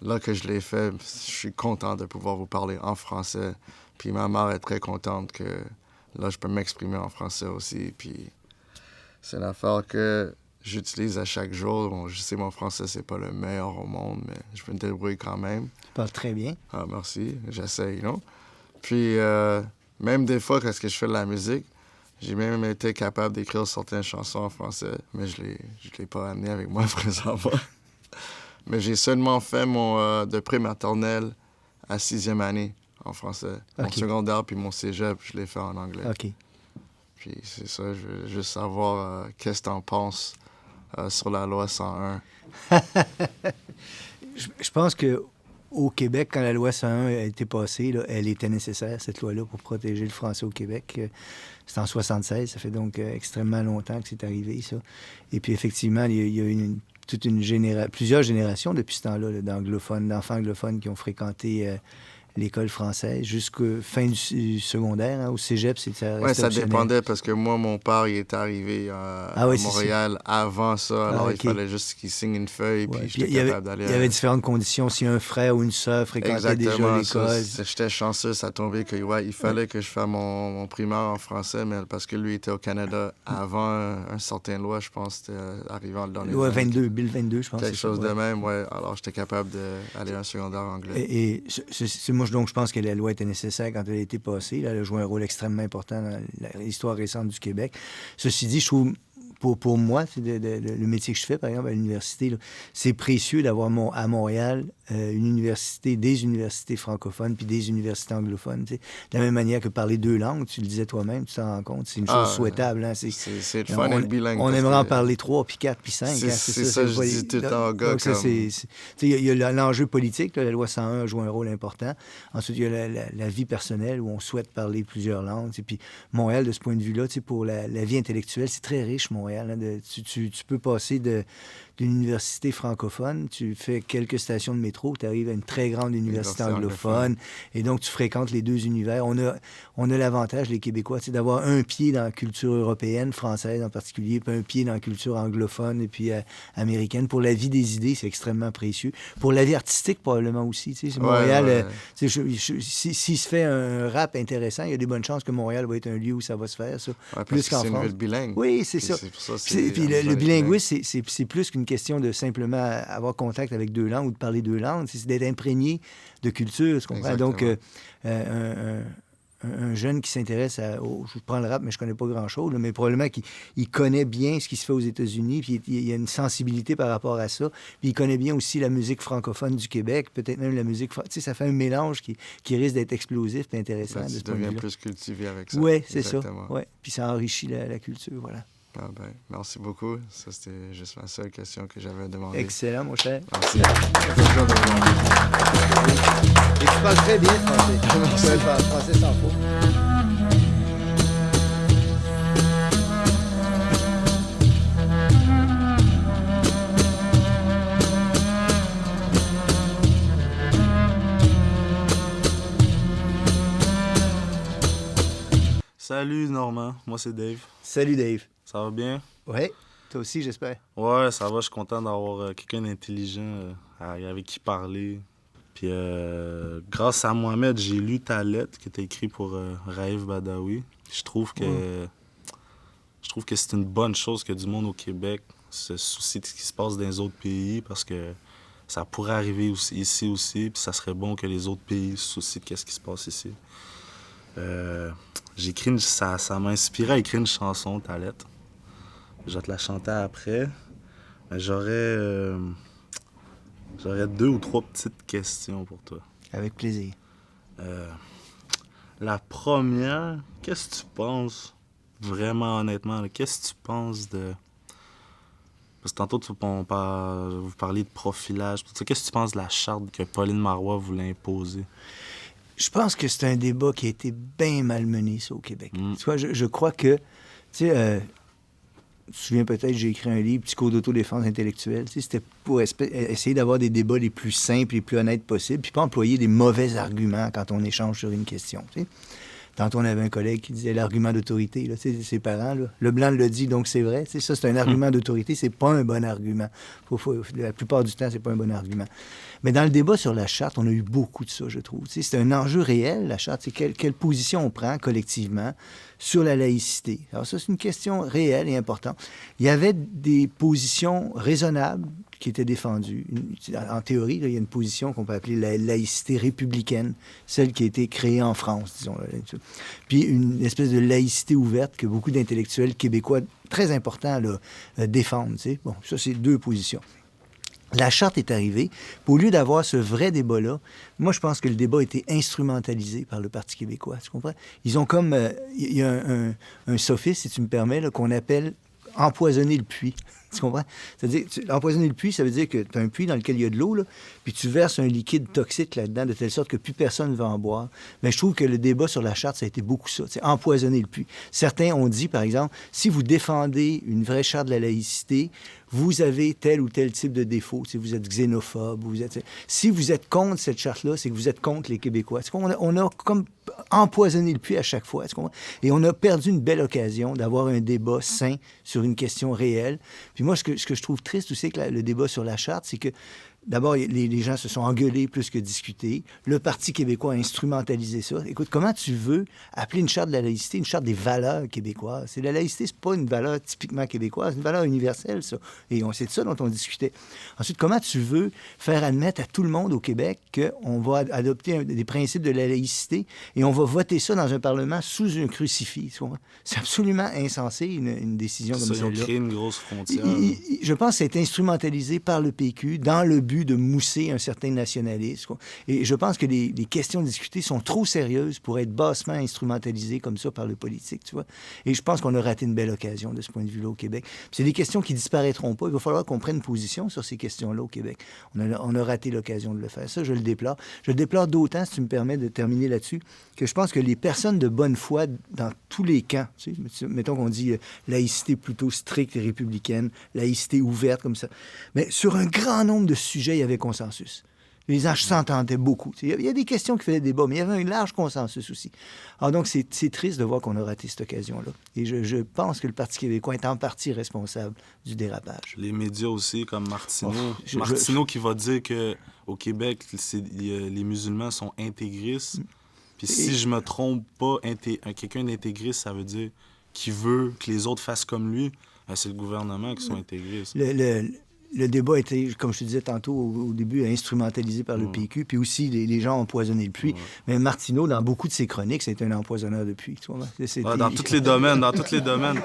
là que je l'ai fait, je suis content de pouvoir vous parler en français. Puis ma mère est très contente que là, je peux m'exprimer en français aussi. Puis c'est une affaire que j'utilise à chaque jour. Bon, je sais mon français, c'est pas le meilleur au monde, mais je peux me débrouiller quand même. Tu parles très bien. Ah, merci. J'essaye, non? Puis, même des fois, quand je fais de la musique, j'ai même été capable d'écrire certaines chansons en français, mais je l'ai pas amené avec moi présentement. Mais j'ai seulement fait mon de pré-maternelle à 6e année en français. Mon secondaire puis mon cégep, je l'ai fait en anglais. OK. Puis c'est ça, je veux juste savoir qu'est-ce que t'en penses sur la loi 101. Je pense que au Québec, quand la loi 101 a été passée, là, elle était nécessaire, cette loi-là, pour protéger le français au Québec. C'est en 1976, ça fait donc extrêmement longtemps que c'est arrivé, ça. Et puis, effectivement, il y a eu plusieurs générations depuis ce temps-là, d'enfants anglophones qui ont fréquenté l'école française jusqu'à fin du secondaire. Hein, au cégep, c'était Oui, ça dépendait parce que moi, mon père, il est arrivé à Montréal avant ça. Alors, il fallait juste qu'il signe une feuille puis j'étais capable d'aller... Il y avait différentes conditions. Si un frère ou une sœur fréquentait déjà l'école... J'étais chanceux, ça tombait que il fallait que je fasse mon primaire en français, mais parce que lui était au Canada avant un certain loi, je pense, c'était arrivant dans les... Loi 22, Bill 22, je pense. Quelque chose de même, oui. Alors, j'étais capable d'aller à un secondaire anglais. Donc, je pense que la loi était nécessaire quand elle a été passée. Là, elle a joué un rôle extrêmement important dans l'histoire récente du Québec. Ceci dit, je trouve, pour moi, le métier que je fais, par exemple, à l'université, là, c'est précieux d'avoir à Montréal des universités francophones puis des universités anglophones. T'sais. De la même manière que parler 2 langues, tu le disais toi-même, tu t'en rends compte, c'est une chose souhaitable. Hein? C'est le fun d'être bilingue. On aimerait en parler 3, puis 4, puis 5. C'est ça, je dis tout le temps aux gars. Il y a l'enjeu politique, là, la loi 101 joue un rôle important. Ensuite, il y a la vie personnelle où on souhaite parler plusieurs langues. Puis Montréal, de ce point de vue-là, pour la vie intellectuelle, c'est très riche, Montréal. Hein, tu peux passer d'une université francophone, tu fais quelques stations de métro, tu arrives à une très grande université anglophone, et donc tu fréquentes les deux univers. On a l'avantage, les Québécois, d'avoir un pied dans la culture européenne, française en particulier, puis un pied dans la culture anglophone et puis américaine. Pour la vie des idées, c'est extrêmement précieux. Pour la vie artistique, probablement aussi. Montréal, s'il se fait un rap intéressant, il y a des bonnes chances que Montréal va être un lieu où ça va se faire, ça. Plus qu'en France. C'est une ville bilingue. Oui, c'est ça. Puis le bilinguisme, c'est plus qu'une question de simplement avoir contact avec 2 langues ou de parler 2 langues, c'est d'être imprégné de culture, tu comprends? Donc, un jeune qui s'intéresse je prends le rap, mais je connais pas grand-chose, mais probablement qu'il connaît bien ce qui se fait aux États-Unis, puis il y a une sensibilité par rapport à ça, puis il connaît bien aussi la musique francophone du Québec, peut-être même la musique... Tu sais, ça fait un mélange qui risque d'être explosif et intéressant. Tu deviens plus cultivé avec ça. Oui, c'est ça. Ouais. Puis ça enrichit la culture, voilà. Ah ben, merci beaucoup. Ça, c'était juste la seule question que j'avais demandé. Excellent, mon cher. Merci. Et tu parles très bien français. Tu parles français sans faute. Salut Normand, moi c'est Dave. Salut Dave. Ça va bien? Oui, toi aussi j'espère. Ouais, ça va, je suis content d'avoir quelqu'un d'intelligent avec qui parler. Puis grâce à Mohamed, j'ai lu ta lettre que tu as écrite pour Raif Badawi. Je trouve que c'est une bonne chose que du monde au Québec se soucie de ce qui se passe dans les autres pays parce que ça pourrait arriver ici aussi, puis ça serait bon que les autres pays se soucient de ce qui se passe ici. Ça m'a inspiré à écrire une chanson, ta lettre. Je vais te la chanter après. Mais j'aurais 2 ou 3 petites questions pour toi. Avec plaisir. La première, qu'est-ce que tu penses, vraiment honnêtement, qu'est-ce que tu penses de... Parce que tantôt, vous parliez de profilage. Qu'est-ce que tu penses de la charte que Pauline Marois voulait imposer? Je pense que c'est un débat qui a été bien malmené, ça, au Québec. Tu vois, je crois que, tu sais, tu te souviens peut-être, j'ai écrit un livre, Psycho d'autodéfense intellectuelle. Tu sais, c'était pour essayer d'avoir des débats les plus simples, les plus honnêtes possibles, puis pas employer des mauvais arguments quand on échange sur une question, tu sais. Tantôt, on avait un collègue qui disait l'argument d'autorité. Là, ses parents, là, Leblanc le dit, donc c'est vrai. Ça, c'est un argument d'autorité. C'est pas un bon argument. La plupart du temps, c'est pas un bon argument. Mais dans le débat sur la charte, on a eu beaucoup de ça, je trouve. C'est un enjeu réel, la charte. C'est quelle position on prend collectivement sur la laïcité. Alors ça, c'est une question réelle et importante. Il y avait des positions raisonnables qui étaient défendues. En théorie, là, il y a une position qu'on peut appeler la laïcité républicaine, celle qui a été créée en France, disons. Puis une espèce de laïcité ouverte que beaucoup d'intellectuels québécois très importants là, défendent. Tu sais. Bon, ça, c'est deux positions. La charte est arrivée. Puis au lieu d'avoir ce vrai débat-là, moi, je pense que le débat a été instrumentalisé par le Parti québécois. Tu comprends? Ils ont comme... Il y a un sophisme, si tu me permets, là, qu'on appelle empoisonner le puits. Tu comprends? C'est-à-dire, empoisonner le puits, ça veut dire que tu as un puits dans lequel il y a de l'eau, là, puis tu verses un liquide toxique là-dedans de telle sorte que plus personne ne va en boire. Mais je trouve que le débat sur la charte, ça a été beaucoup ça. C'est empoisonner le puits. Certains ont dit, par exemple, si vous défendez une vraie charte de la laïcité, vous avez tel ou tel type de défaut. Si vous êtes xénophobe, si vous êtes contre cette charte-là, c'est que vous êtes contre les Québécois. On a comme empoisonné le puits à chaque fois. Et on a perdu une belle occasion d'avoir un débat sain sur une question réelle. Puis moi, ce que je trouve triste aussi avec le débat sur la charte, c'est que d'abord, les gens se sont engueulés plus que discutés. Le Parti québécois a instrumentalisé ça. Écoute, comment tu veux appeler une charte de la laïcité une charte des valeurs québécoises? C'est la laïcité, c'est pas une valeur typiquement québécoise, c'est une valeur universelle, ça. Et c'est de ça dont on discutait. Ensuite, comment tu veux faire admettre à tout le monde au Québec qu'on va adopter des principes de la laïcité et on va voter ça dans un Parlement sous un crucifix? C'est absolument insensé, une décision comme celle-là. Ils ont créé une grosse frontière. Je pense que c'est instrumentalisé par le PQ dans le but de mousser un certain nationalisme. Et je pense que les questions discutées sont trop sérieuses pour être bassement instrumentalisées comme ça par le politique, tu vois. Et je pense qu'on a raté une belle occasion de ce point de vue-là au Québec. Puis c'est des questions qui disparaîtront pas. Il va falloir qu'on prenne position sur ces questions-là au Québec. On a raté l'occasion de le faire. Ça, je le déplore. Je le déplore d'autant, si tu me permets de terminer là-dessus, que je pense que les personnes de bonne foi dans tous les camps, tu sais, mettons qu'on dit laïcité plutôt stricte et républicaine, laïcité ouverte comme ça, mais sur un grand nombre de sujets, il y avait consensus. Les gens s'entendaient beaucoup. Il y a des questions qui faisaient débat, mais il y avait un large consensus aussi. Alors donc, c'est triste de voir qu'on a raté cette occasion-là. Et je pense que le Parti québécois est en partie responsable du dérapage. Les médias aussi, comme Martineau. Martineau qui va dire qu'au Québec, les musulmans sont intégristes. Puis si je me trompe pas, quelqu'un d'intégriste, ça veut dire qu'il veut que les autres fassent comme lui. C'est le gouvernement qui sont intégristes. Le débat était, comme je te disais tantôt au début, instrumentalisé par le PQ, puis aussi les gens ont empoisonné le puits. Mais Martineau, dans beaucoup de ses chroniques, c'est un empoisonneur de puits. Tu vois? Dans tous les domaines, dans tous les domaines.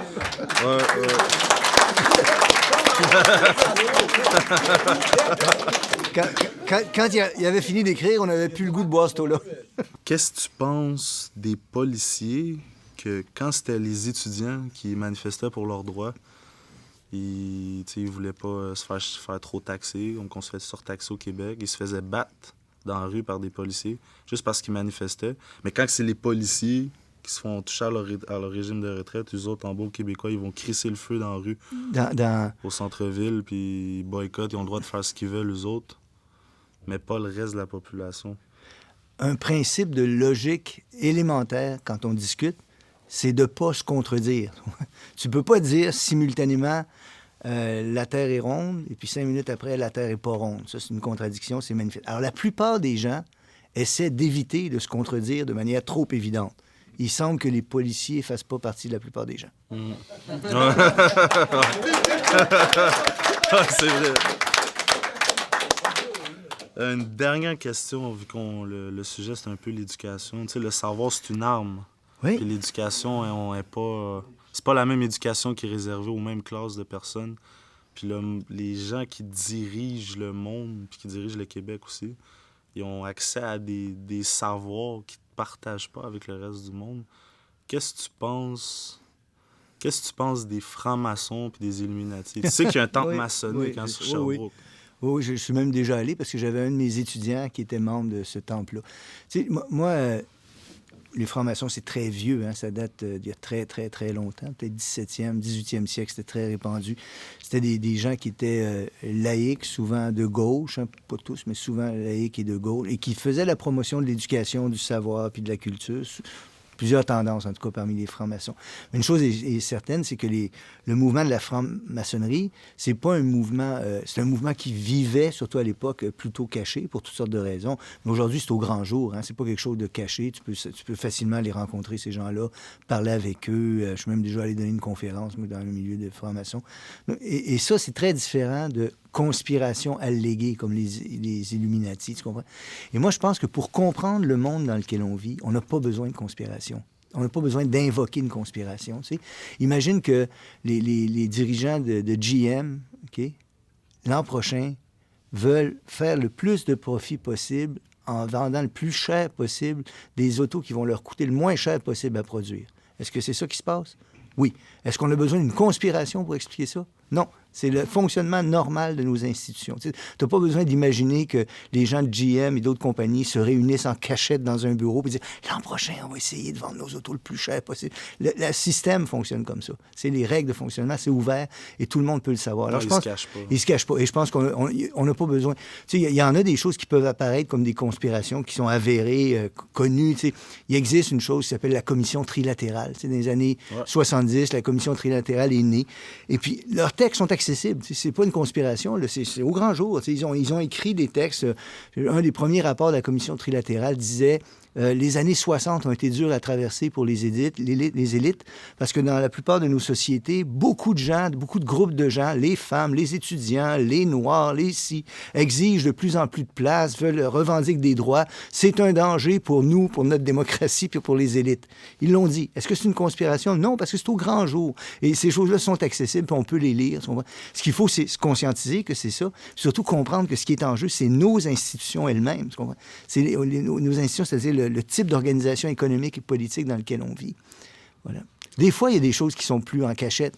Quand il avait fini d'écrire, on n'avait plus le goût de boire ce eau-là. Qu'est-ce que tu penses des policiers que, quand c'était les étudiants qui manifestaient pour leurs droits, ils ne voulaient pas se faire trop taxer, donc on se fait surtaxer au Québec. Ils se faisaient battre dans la rue par des policiers, juste parce qu'ils manifestaient. Mais quand c'est les policiers qui se font toucher à leur régime de retraite, eux autres, en bas au Québécois, ils vont crisser le feu dans la rue, au centre-ville, puis ils boycottent, ils ont le droit de faire ce qu'ils veulent, eux autres, mais pas le reste de la population. Un principe de logique élémentaire, quand on discute, c'est de ne pas se contredire. Tu ne peux pas dire simultanément la Terre est ronde et puis 5 minutes après, la Terre n'est pas ronde. Ça, c'est une contradiction, c'est magnifique. Alors, la plupart des gens essaient d'éviter de se contredire de manière trop évidente. Il semble que les policiers ne fassent pas partie de la plupart des gens. C'est vrai. Une dernière question, vu qu'on le sujet, c'est un peu l'éducation. Tu sais, le savoir, c'est une arme. Oui. Puis l'éducation, c'est pas la même éducation qui est réservée aux mêmes classes de personnes. Puis là, les gens qui dirigent le monde, puis qui dirigent le Québec aussi, ils ont accès à des savoirs qu'ils ne partagent pas avec le reste du monde. Qu'est-ce que tu penses des francs-maçons puis des Illuminati? Tu sais qu'il y a un temple maçonnique sur Sherbrooke. Oui, je suis même déjà allé parce que j'avais un de mes étudiants qui était membre de ce temple-là. Tu sais, moi les francs-maçons, c'est très vieux, hein? Ça date d'il y a très, très, très longtemps, peut-être 17e, 18e siècle, c'était très répandu. C'était des gens qui étaient laïcs, souvent de gauche, hein? Pas tous, mais souvent laïcs et de gauche, et qui faisaient la promotion de l'éducation, du savoir puis de la culture, plusieurs tendances, en tout cas, parmi les francs-maçons. Mais une chose est certaine, c'est que le mouvement de la franc-maçonnerie, c'est pas un mouvement... c'est un mouvement qui vivait, surtout à l'époque, plutôt caché, pour toutes sortes de raisons. Mais aujourd'hui, c'est au grand jour. Hein, c'est pas quelque chose de caché. Tu peux facilement les rencontrer, ces gens-là, parler avec eux. Je suis même déjà allé donner une conférence, moi, dans le milieu des francs-maçons. Et ça, c'est très différent de conspiration alléguée, comme les Illuminati, tu comprends? Et moi, je pense que pour comprendre le monde dans lequel on vit, on n'a pas besoin de conspiration. On n'a pas besoin d'invoquer une conspiration, tu sais. Imagine que les dirigeants de GM, OK, l'an prochain, veulent faire le plus de profit possible en vendant le plus cher possible des autos qui vont leur coûter le moins cher possible à produire. Est-ce que c'est ça qui se passe? Oui. Est-ce qu'on a besoin d'une conspiration pour expliquer ça? Non. C'est le fonctionnement normal de nos institutions. Tu n'as pas besoin d'imaginer que les gens de GM et d'autres compagnies se réunissent en cachette dans un bureau et disent « L'an prochain, on va essayer de vendre nos autos le plus cher possible. » Le système fonctionne comme ça. C'est les règles de fonctionnement, c'est ouvert et tout le monde peut le savoir. Alors, Non, il se cache pas. Il se cache pas. Et je pense qu'on n'a pas besoin... Tu sais, il y en a des choses qui peuvent apparaître comme des conspirations qui sont avérées, connues. Tu sais. Il existe une chose qui s'appelle la commission trilatérale. Tu sais, dans les années 70, la commission trilatérale est née. Et puis, leurs textes sont accessibles. C'est pas une conspiration, là, c'est au grand jour. Ils ont écrit des textes. Un des premiers rapports de la commission trilatérale disait les années 60 ont été dures à traverser pour les élites, parce que dans la plupart de nos sociétés, beaucoup de gens, beaucoup de groupes de gens, les femmes, les étudiants, les Noirs, les ci, exigent de plus en plus de place, veulent revendiquer des droits. C'est un danger pour nous, pour notre démocratie, puis pour les élites. Ils l'ont dit. Est-ce que c'est une conspiration? Non, parce que c'est au grand jour. Et ces choses-là sont accessibles, puis on peut les lire. Ce qu'il faut, c'est se conscientiser que c'est ça, puis surtout comprendre que ce qui est en jeu, c'est nos institutions elles-mêmes. C'est nos institutions, c'est-à-dire le type d'organisation économique et politique dans lequel on vit. Voilà. Des fois, il y a des choses qui sont plus en cachette,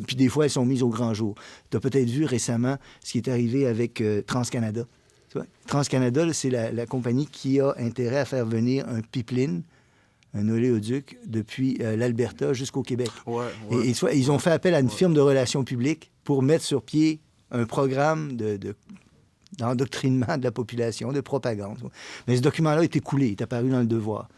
puis des fois, elles sont mises au grand jour. Tu as peut-être vu récemment ce qui est arrivé avec TransCanada. Tu vois? TransCanada, là, c'est la compagnie qui a intérêt à faire venir un pipeline, un oléoduc, depuis l'Alberta jusqu'au Québec. Et ils ont fait appel à une firme de relations publiques pour mettre sur pied un programme d'endoctrinement de la population, de propagande. Mais ce document-là est écoulé, il est apparu dans Le Devoir.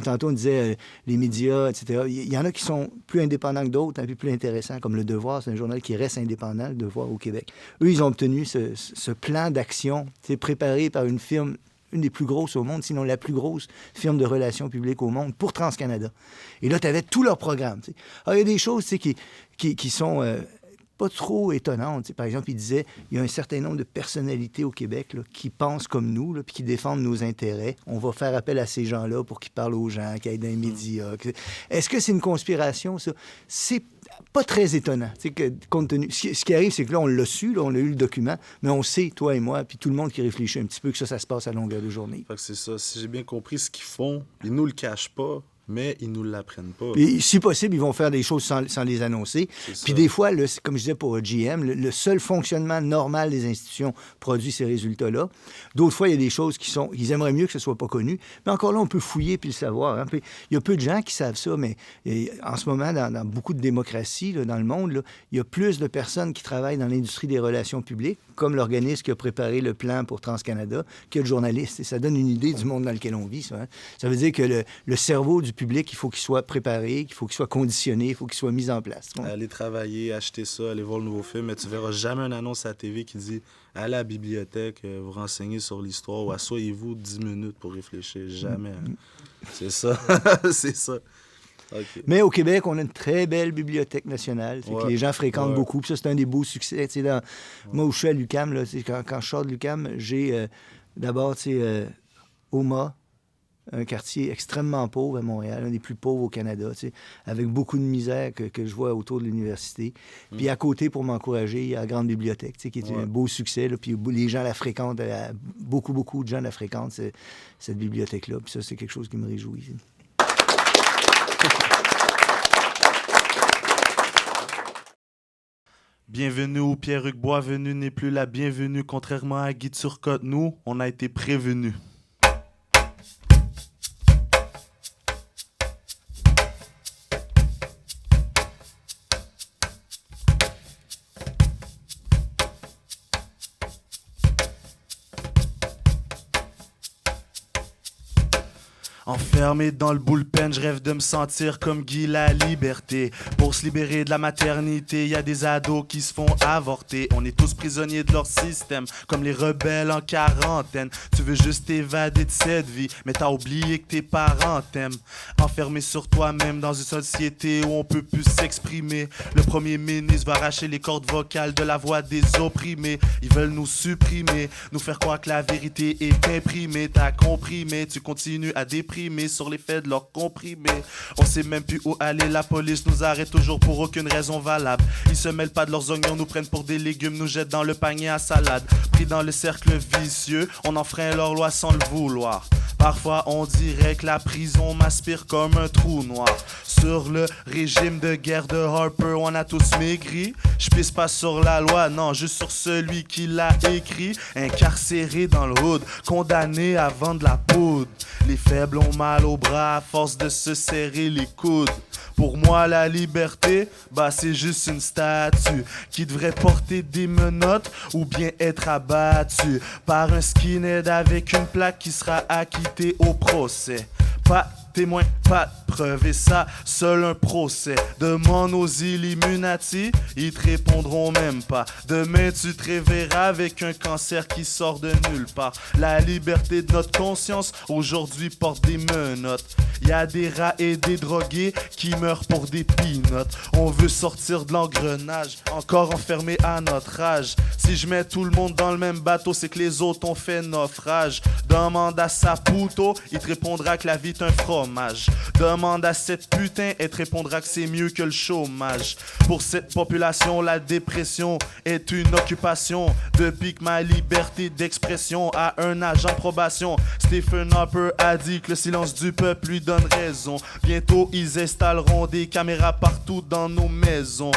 Tantôt, on disait les médias, etc. Il y en a qui sont plus indépendants que d'autres, un peu plus intéressants, comme Le Devoir, c'est un journal qui reste indépendant, Le Devoir au Québec. Eux, ils ont obtenu ce plan d'action préparé par une firme, une des plus grosses au monde, sinon la plus grosse firme de relations publiques au monde, pour TransCanada. Et là, tu avais tout leur programme. Alors, il y a des choses qui sont... pas trop étonnante. Par exemple, il disait il y a un certain nombre de personnalités au Québec là, qui pensent comme nous, puis qui défendent nos intérêts. On va faire appel à ces gens-là pour qu'ils parlent aux gens, qu'ils aillent dans les médias. Est-ce que c'est une conspiration, ça? C'est pas très étonnant. Compte tenu... Ce qui arrive, c'est que là, on l'a su, là, on a eu le document, mais on sait, toi et moi, puis tout le monde qui réfléchit un petit peu, que ça se passe à longueur de journée. Fait que c'est ça. Si j'ai bien compris ce qu'ils font, ils nous le cachent pas, mais ils nous l'apprennent pas. Et si possible, ils vont faire des choses sans les annoncer. Puis des fois, comme je disais pour GM, le seul fonctionnement normal des institutions produit ces résultats-là. D'autres fois, il y a des choses qu'ils aimeraient mieux que ce ne soit pas connu. Mais encore là, on peut fouiller puis le savoir. Hein. Puis, il y a peu de gens qui savent ça, mais en ce moment, dans beaucoup de démocraties là, dans le monde, là, il y a plus de personnes qui travaillent dans l'industrie des relations publiques, comme l'organisme qui a préparé le plan pour TransCanada, que de journalistes. Et ça donne une idée du monde dans lequel on vit, ça. Hein. Ça veut dire que le cerveau du public, il faut qu'il soit préparé, qu'il faut qu'il soit conditionné, il faut qu'il soit mis en place. Aller travailler, acheter ça, aller voir le nouveau film, mais tu verras jamais une annonce à la TV qui dit « Allez à la bibliothèque, vous renseigner sur l'histoire » ou « Asseyez-vous 10 minutes pour réfléchir ». Jamais. C'est ça. C'est ça. Okay. Mais au Québec, on a une très belle bibliothèque nationale que les gens fréquentent beaucoup. Puis ça, c'est un des beaux succès. Moi, où je suis à l'UQAM, là, quand je sors de l'UQAM, j'ai d'abord Oma, un quartier extrêmement pauvre à Montréal, un des plus pauvres au Canada, avec beaucoup de misère que je vois autour de l'université. Puis à côté, pour m'encourager, il y a la grande bibliothèque, qui est un beau succès. Là, puis les gens la fréquentent, beaucoup de gens la fréquentent, cette bibliothèque-là. Puis ça, c'est quelque chose qui me réjouit. Bienvenue où Pierre-Hugues Boisvenu n'est plus la bienvenue. Contrairement à Guy Turcotte, nous, on a été prévenus. Enfermé dans le bullpen, je rêve de me sentir comme Guy la liberté. Pour se libérer de la maternité, y a des ados qui se font avorter. On est tous prisonniers de leur système, comme les rebelles en quarantaine. Tu veux juste t'évader de cette vie, mais t'as oublié que tes parents t'aiment. Enfermé sur toi-même dans une société où on peut plus s'exprimer. Le premier ministre va arracher les cordes vocales de la voix des opprimés. Ils veulent nous supprimer, nous faire croire que la vérité est imprimée. T'as compris, mais tu continues à déprimer sur les faits de leur comprimé. On sait même plus où aller, la police nous arrête toujours pour aucune raison valable. Ils se mêlent pas de leurs oignons, nous prennent pour des légumes, nous jettent dans le panier à salade. Pris dans le cercle vicieux, on enfreint leurs lois sans le vouloir. Parfois on dirait que la prison m'aspire comme un trou noir. Sur le régime de guerre de Harper, on a tous maigri. Je pisse pas sur la loi, non, juste sur celui qui l'a écrit. Incarcéré dans le hood, condamné à vendre la poudre. Les faibles ont mal au bras à force de se serrer les coudes. Pour moi la liberté, bah c'est juste une statue qui devrait porter des menottes ou bien être abattue par un skinhead avec une plaque qui sera acquitté au procès. Pas témoin, pas de preuve et ça, seul un procès. Demande aux Illuminati, ils te répondront même pas. Demain tu te réveilleras avec un cancer qui sort de nulle part. La liberté de notre conscience aujourd'hui porte des menottes. Y a des rats et des drogués qui meurent pour des peanuts. On veut sortir de l'engrenage, encore enfermé à notre âge. Si je mets tout le monde dans le même bateau, c'est que les autres ont fait naufrage. Demande à Saputo, il te répondra que la vie est un fromage. Demande à cette putain, elle te répondra que c'est mieux que le chômage. Pour cette population, la dépression est une occupation. Depuis que ma liberté d'expression a un agent de probation, Stephen Harper a dit que le silence du peuple lui donne raison. Bientôt ils installeront des caméras partout dans nos maisons.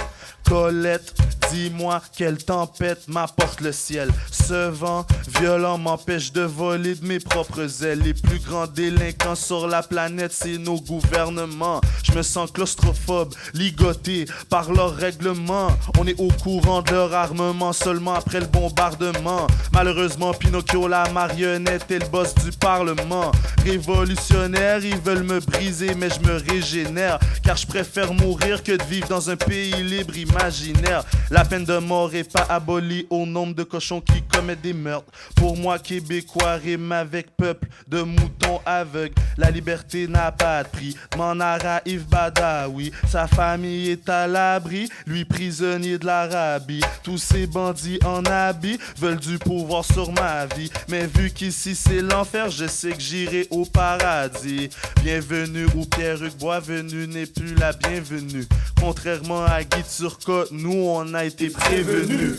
Colette, dis-moi quelle tempête m'apporte le ciel. Ce vent violent m'empêche de voler de mes propres ailes. Les plus grands délinquants sur la planète, c'est nos gouvernements. Je me sens claustrophobe, ligoté par leurs règlements. On est au courant de leur armement seulement après le bombardement. Malheureusement, Pinocchio, la marionnette, est le boss du parlement. Révolutionnaire, ils veulent me briser, mais je me régénère. Car je préfère mourir que de vivre dans un pays libre imaginaire. La peine de mort est pas abolie au nombre de cochons qui commettent des meurtres. Pour moi, Québécois rime avec peuple de moutons aveugles. La liberté n'a pas de prix. Manara Yves Badawi, sa famille est à l'abri, lui prisonnier de l'Arabie. Tous ces bandits en habit veulent du pouvoir sur ma vie. Mais vu qu'ici c'est l'enfer, je sais que j'irai au paradis. Bienvenue où Pierre-Hugues Boisvenu n'est plus la bienvenue. Contrairement à Guy Turcotte, nous on a été prévenus.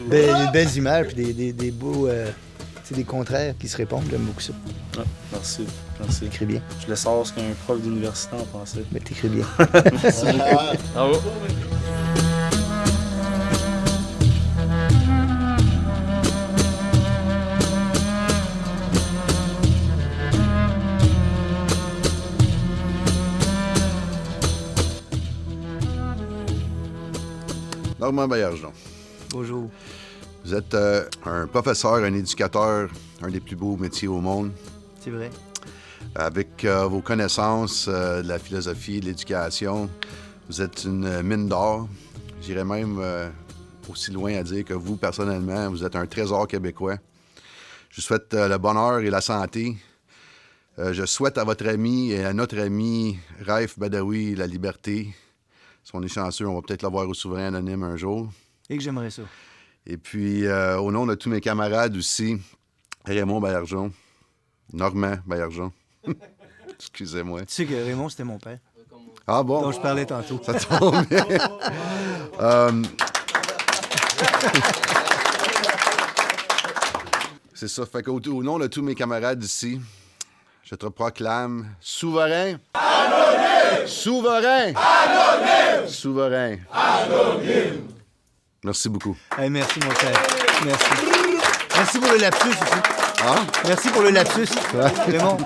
Des belles images puis des beaux c'est des contraires qui se répondent, j'aime beaucoup ça. Ah, merci, merci. T'écris bien. Je laisse savoir ce qu'un prof d'université en pensait. Mais t'écris bien. Merci beaucoup. Bravo. Normand Baillargeon. Bonjour. Vous êtes un professeur, un éducateur, un des plus beaux métiers au monde. C'est vrai. Avec vos connaissances de la philosophie, de l'éducation, vous êtes une mine d'or. J'irais même aussi loin à dire que vous, personnellement, vous êtes un trésor québécois. Je vous souhaite le bonheur et la santé. Je souhaite à votre ami et à notre ami Raif Badawi la liberté. Si on est chanceux, on va peut-être l'avoir au souverain anonyme un jour. Et que j'aimerais ça. Et puis, au nom de tous mes camarades aussi, Raymond Baillargeon, Normand Baillargeon. Excusez-moi. Tu sais que Raymond, c'était mon père. Ah bon? Dont je parlais tantôt. Ça tombe bien. C'est ça. Fait qu'au nom de tous mes camarades ici, je te proclame souverain. Anonyme! Souverain! Anonyme! Souverain! Anonyme! Merci beaucoup. Hey, merci, mon frère. Merci. Merci pour le lapsus aussi. Hein? Merci pour le lapsus. Raymond.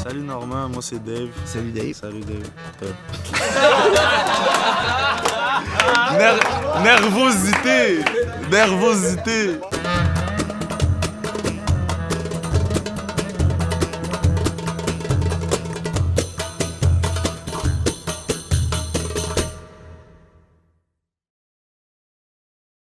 Salut Normand, moi c'est Dave. Salut Dave. Salut Dave. Nervosité. Nervosité.